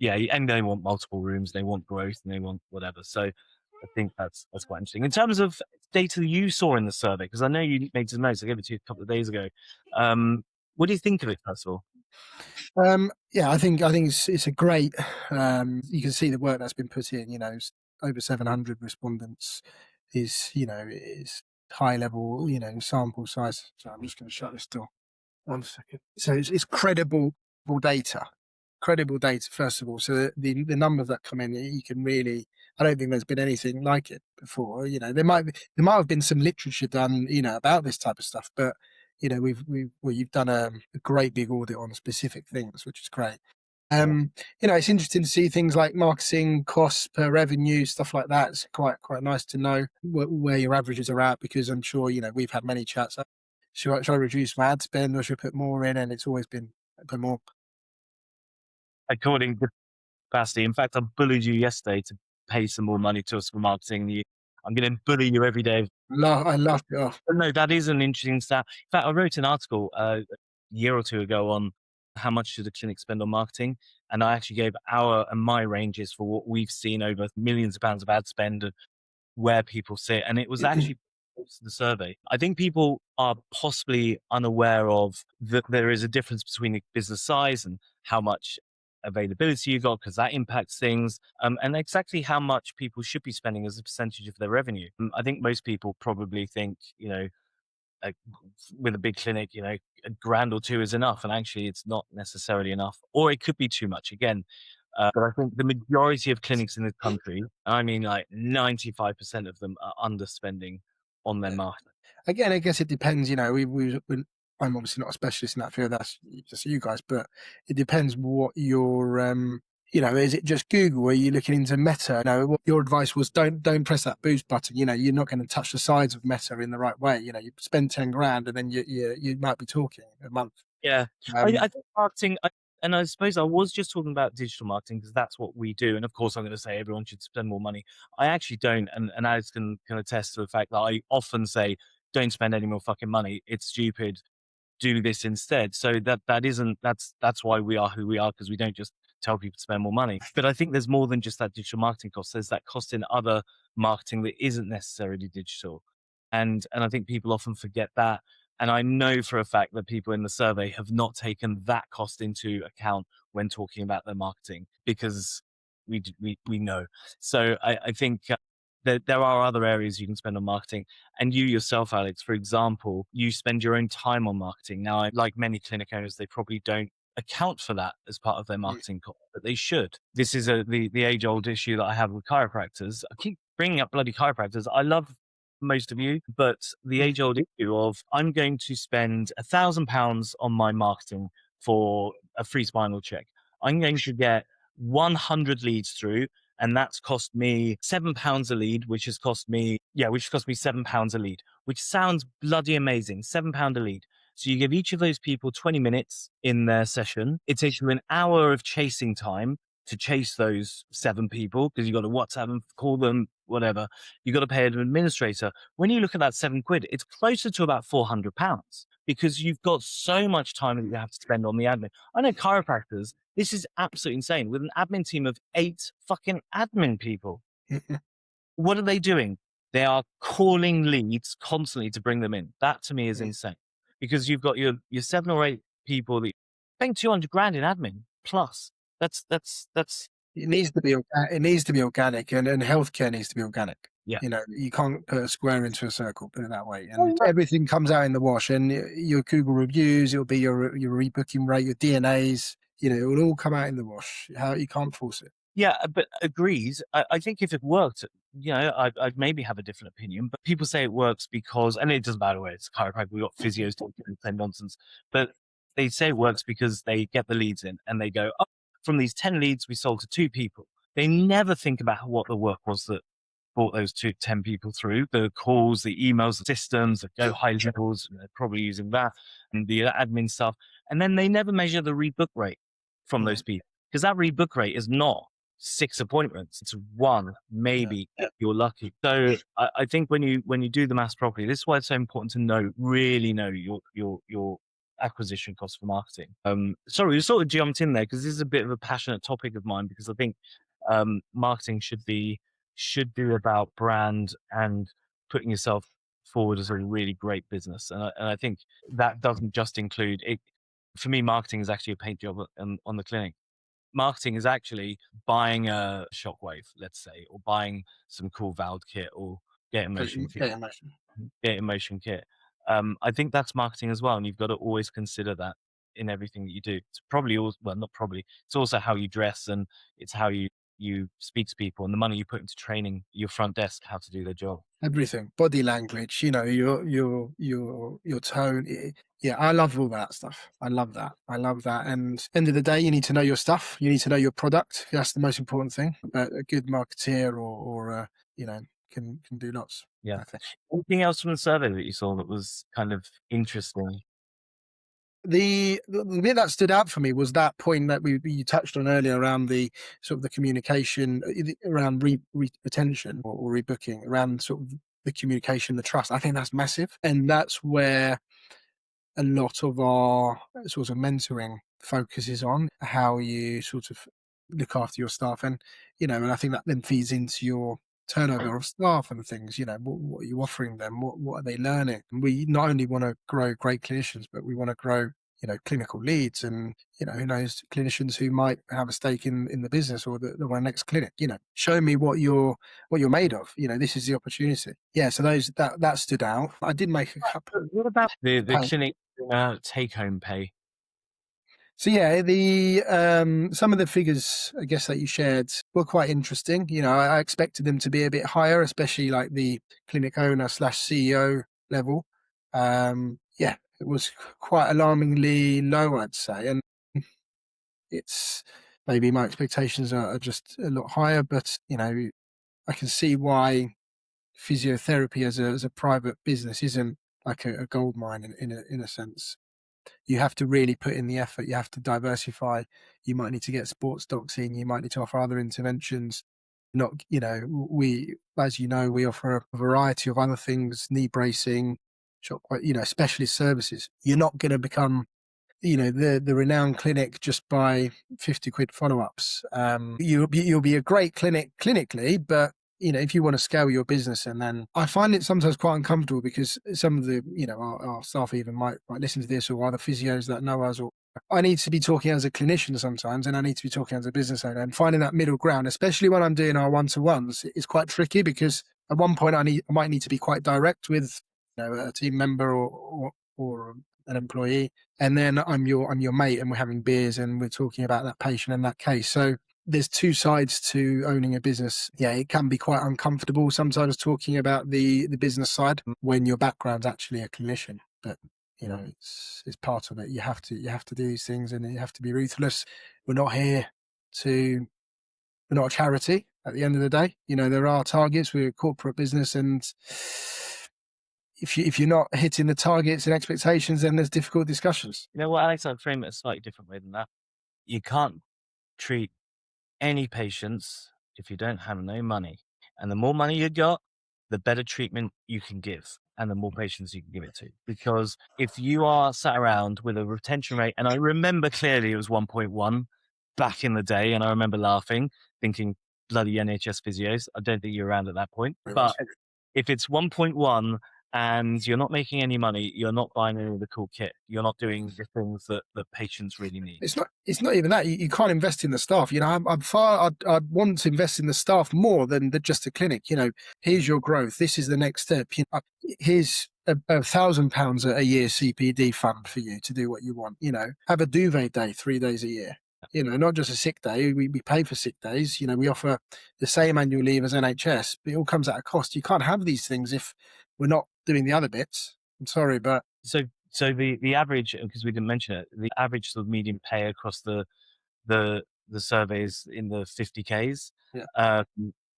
yeah, and they want multiple rooms. They want growth, and they want whatever. So I think that's quite interesting. In terms of data you saw in the survey, because I know you made some notes. I gave it to you a couple of days ago. What do you think of it, first of all? Yeah, I think it's a great. You can see the work that's been put in. Over 700 respondents is high level. Sample size. So I'm just going to shut this door. 1 second. So it's data, credible data first of all. So the numbers that come in, you can really. I don't think there's been anything like it before. There might have been some literature done, about this type of stuff, but you've done a great big audit on specific things, which is great. Yeah. It's interesting to see things like marketing costs per revenue, stuff like that. It's quite nice to know where your averages are at, because I'm sure we've had many chats. Should I reduce my ad spend, or should I put more in? And it's always been put more. According to capacity. In fact, I bullied you yesterday to pay some more money to us for marketing. I'm going to bully you every day. I laughed it off. But no, that is an interesting stat. In fact, I wrote an article a year or two ago on how much should a clinic spend on marketing, and I actually gave our and my ranges for what we've seen over millions of pounds of ad spend and where people sit, and it was actually the survey. I think people are possibly unaware of that there is a difference between the business size and how much availability you got, because that impacts things, and exactly how much people should be spending as a percentage of their revenue. I think most people probably think, uh, with a big clinic, a grand or two is enough, and actually it's not necessarily enough, or it could be too much. Again, but I think the majority of clinics in this country, I mean, like 95% of them are underspending on their marketing. Again, I guess it depends. I'm obviously not a specialist in that field. That's just you guys, but it depends what your is it just Google? Are you looking into Meta? What your advice was, don't press that boost button. You're not going to touch the sides of Meta in the right way. You spend 10 grand and then you might be talking a month. Yeah, Um, I think marketing, and I suppose I was just talking about digital marketing because that's what we do. And of course, I'm going to say everyone should spend more money. I actually don't, and Alex can attest to the fact that I often say, don't spend any more fucking money. It's stupid. Do this instead. So that's why we are who we are, because we don't just tell people to spend more money. But I think there's more than just that digital marketing cost. There's that cost in other marketing that isn't necessarily digital. And I think people often forget that. And I know for a fact that people in the survey have not taken that cost into account when talking about their marketing, because we know. So I think there are other areas you can spend on marketing. And you yourself, Alex, for example, you spend your own time on marketing. Now, like many clinic owners, they probably don't account for that as part of their marketing cost, but they should. This is the age old issue that I have with chiropractors. I keep bringing up bloody chiropractors. I love most of you, but the age old issue of I'm going to spend £1,000 on my marketing for a free spinal check. I'm going to get 100 leads through, and that's cost me £7 a lead, which has cost me £7 a lead, which sounds bloody amazing. £7 a lead. So you give each of those people 20 minutes in their session. It takes you an hour of chasing time to chase those 7 people, because you've got to WhatsApp them, call them, whatever. You've got to pay an administrator. When you look at that £7, it's closer to about £400, because you've got so much time that you have to spend on the admin. I know chiropractors, this is absolutely insane. With an admin team of 8 fucking admin people, what are they doing? They are calling leads constantly to bring them in. That to me is insane, because you've got your 7 or 8 people that you're paying 200 grand in admin plus. That's It needs to be organic, and healthcare needs to be organic. Yeah. You know, you can't put a square into a circle, put it that way. And everything comes out in the wash, and your Google reviews, it'll be your rebooking rate, your DNAs, you know, it will all come out in the wash. How you can't force it. Yeah, but agrees. I think if it worked, you know, I'd maybe have a different opinion. But people say it works because, and it doesn't matter where it's chiropractic, we've got physios talking the same nonsense. But they say it works because they get the leads in and they go, oh, from these 10 leads, we sold to 2 people. They never think about what the work was that brought those 10 people through, the calls, the emails, the systems, the go high levels, they're probably using that, and the admin stuff. And then they never measure the rebook rate from those people, because that rebook rate is not 6 appointments. It's 1, maybe if you're lucky. So I think when you do the maths properly, this is why it's so important to really know your acquisition cost for marketing. Sorry, we sort of jumped in there because this is a bit of a passionate topic of mine, because I think marketing should be about brand and putting yourself forward as a really great business. And I think that doesn't just include it. For me, marketing is actually a paint job on the clinic. Marketing is actually buying a shockwave, let's say, or buying some cool valve kit, or get in motion kit. I think that's marketing as well, and you've got to always consider that in everything that you do. It's probably not probably. It's also how you dress, and it's how you speak to people, and the money you put into training your front desk how to do their job. Everything, body language, you know, your tone. Yeah, I love all that stuff. I love that. And end of the day, you need to know your stuff. You need to know your product. That's the most important thing. But a good marketeer or you know, can do lots. Yeah. Anything else from the survey that you saw that was kind of interesting? The bit that stood out for me was that point that you touched on earlier around the sort of the communication around retention or rebooking, around sort of the communication, the trust. I think that's massive, and that's where a lot of our sort of mentoring focuses on, how you sort of look after your staff, and you know, and I think that then feeds into your turnover of staff and things. You know, what are you offering them? What are they learning? And we not only want to grow great clinicians, but we want to grow, you know, clinical leads, and you know, who knows, clinicians who might have a stake in the business or the next clinic. You know, show me what you're made of. You know, this is the opportunity. Yeah, so that stood out. I did make a couple. What about the clinic take home pay? So yeah, the some of the figures, I guess, that you shared were quite interesting. You know, I expected them to be a bit higher, especially like the clinic owner / CEO level. Yeah, it was quite alarmingly low, I'd say, and it's maybe my expectations are just a lot higher. But you know, I can see why physiotherapy as a private business isn't like a gold mine in a sense. You have to really put in the effort. You have to diversify. You might need to get sports docs in. You might need to offer other interventions. Not, you know, as you know, we offer a variety of other things, knee bracing, you know, specialist services. You're not going to become, you know, the renowned clinic just by 50 quid follow-ups. You'll be a great clinic clinically, but you know, if you want to scale your business, and then I find it sometimes quite uncomfortable because some of the, you know, our staff even might listen to this, or other physios that know us, or I need to be talking as a clinician sometimes, and I need to be talking as a business owner, and finding that middle ground, especially when I'm doing our one-to-ones, is quite tricky because at one point I might need to be quite direct with, a team member or an employee, and then I'm your mate, and we're having beers and we're talking about that patient and that case. So there's two sides to owning a business. Yeah, it can be quite uncomfortable sometimes talking about the business side when your background's actually a clinician, but it's part of it. You have to do these things, and you have to be ruthless. We're not here to we're not a charity at the end of the day. There are targets. We're a corporate business, and if you're not hitting the targets and expectations, then there's difficult discussions. You know what, Alex? I'd frame it a slightly different way than that. You can't treat any patients if you don't have no money. And the more money you got, the better treatment you can give and the more patients you can give it to. Because if you are sat around with a retention rate, and I remember clearly it was 1.1 back in the day, and I remember laughing, thinking, bloody NHS physios. I don't think you're around at that point. But if it's 1.1 and you're not making any money, you're not buying any of the cool kit. You're not doing the things that patients really need. It's not even that. You can't invest in the staff. I'd want to invest in the staff more than just a clinic. Here's your growth. This is the next step. Here's £1,000 a year CPD fund for you to do what you want. Have a duvet day 3 days a year. Not just a sick day. We pay for sick days. We offer the same annual leave as NHS, but it all comes at a cost. You can't have these things if we're not doing the other bits. I'm sorry, but So the average, because we didn't mention it, the average sort of median pay across the surveys in the 50Ks. Yeah.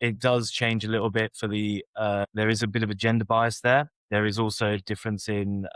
It does change a little bit for there is a bit of a gender bias there. There is also a difference in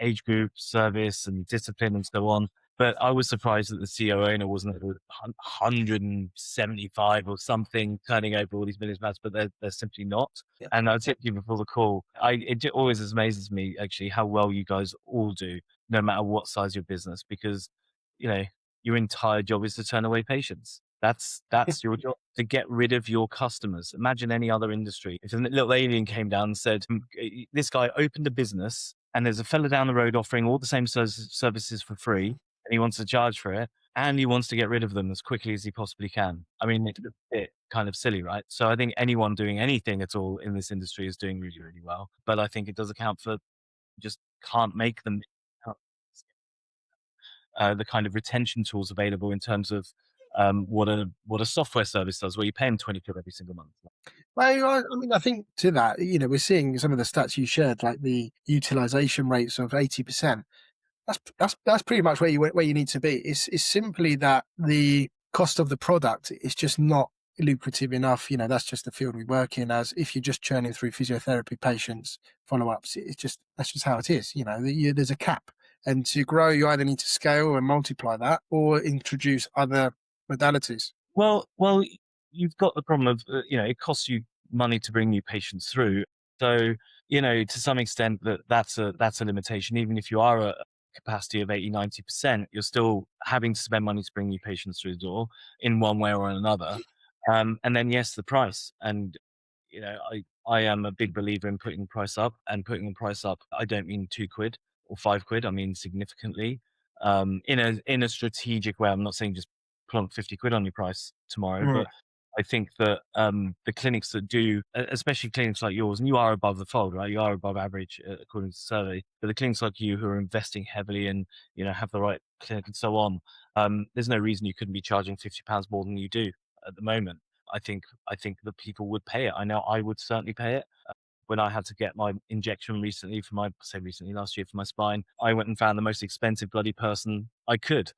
age group, service and discipline and so on. But I was surprised that the CEO owner wasn't at 175 or something, turning over all these millions of pounds, but they're simply not. Yeah. And I said to you before the call, it always amazes me actually how well you guys all do, no matter what size your business, because your entire job is to turn away patients. That's your job, to get rid of your customers. Imagine any other industry. If a little alien came down and said, this guy opened a business and there's a fella down the road offering all the same services for free, and he wants to charge for it, and he wants to get rid of them as quickly as he possibly can. I mean, it's a bit kind of silly, right? So I think anyone doing anything at all in this industry is doing really, really well. But I think it does account for just can't make them the kind of retention tools available in terms of what a software service does, where you pay them 20 quid every single month. Well, I think to that, we're seeing some of the stats you shared, like the utilisation rates of 80%. That's pretty much where you need to be. It's simply that the cost of the product is just not lucrative enough. That's just the field we work in. As if you're just churning through physiotherapy patients, follow-ups, that's just how it is. There's a cap, and to grow, you either need to scale and multiply that, or introduce other modalities. Well, you've got the problem of it costs you money to bring new patients through. So to some extent that's a limitation. Even if you are a capacity of 80-90%, you're still having to spend money to bring new patients through the door in one way or another. And then yes, the price. And I am a big believer in putting the price up, and putting the price up, I don't mean 2 quid or 5 quid. I mean significantly, in a strategic way. I'm not saying just plonk 50 quid on your price tomorrow, but I think that the clinics that do, especially clinics like yours, and you are above the fold, right? You are above average according to the survey. But the clinics like you who are investing heavily and have the right clinic and so on, there's no reason you couldn't be charging £50 more than you do at the moment. I think that people would pay it. I know I would certainly pay it. When I had to get my injection recently last year for my spine, I went and found the most expensive bloody person I could.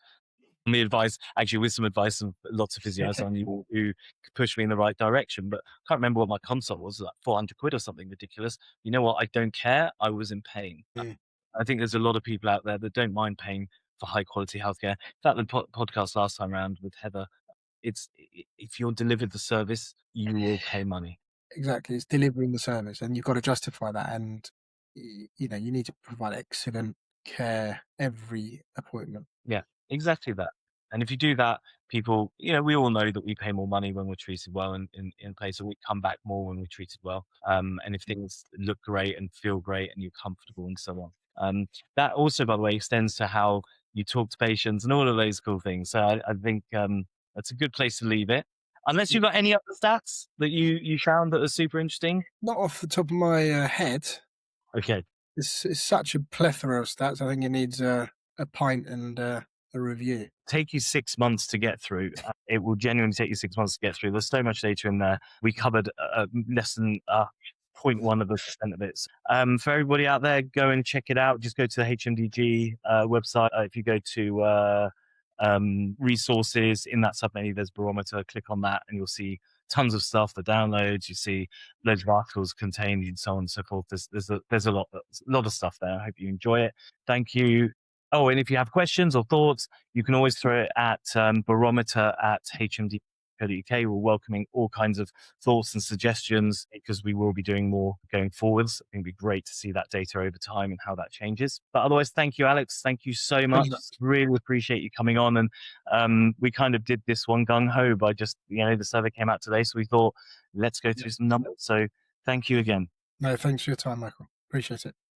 Me advice, actually, with some advice and lots of physios on you who could push me in the right direction. But I can't remember what my consult was, like 400 quid or something ridiculous. You know what? I don't care. I was in pain. I think there's a lot of people out there that don't mind paying for high quality healthcare. In fact, the podcast last time around with Heather, if you're delivered the service, you will pay money. Exactly, it's delivering the service, and you've got to justify that. And you need to provide excellent care every appointment. Yeah, exactly that. And if you do that, people, we all know that we pay more money when we're treated well in place, or we come back more when we're treated well. And if things look great and feel great and you're comfortable and so on. That also, by the way, extends to how you talk to patients, and all of those cool things. So I think that's a good place to leave it. Unless you've got any other stats that you found that are super interesting. Not off the top of my head. Okay. It's such a plethora of stats. I think it needs a pint and a review. Take you 6 months to get through. It will genuinely take you 6 months to get through. There's so much data in there. We covered less than 0.1 of a percent of it. For everybody out there, go and check it out. Just go to the HMDG website. If you go to resources in that submenu, there's barometer. Click on that, and you'll see tons of stuff. The downloads, you see loads of articles contained, and so on and so forth. There's a lot of stuff there. I hope you enjoy it. Thank you. Oh, and if you have questions or thoughts, you can always throw it at barometer@hmd.co.uk. We're welcoming all kinds of thoughts and suggestions because we will be doing more going forwards. I think it'd be great to see that data over time and how that changes. But otherwise, thank you, Alex. Thank you so much. Really appreciate you coming on. And we kind of did this one gung-ho by just, the survey came out today. So we thought, let's go through some numbers. So thank you again. No, thanks for your time, Michael. Appreciate it.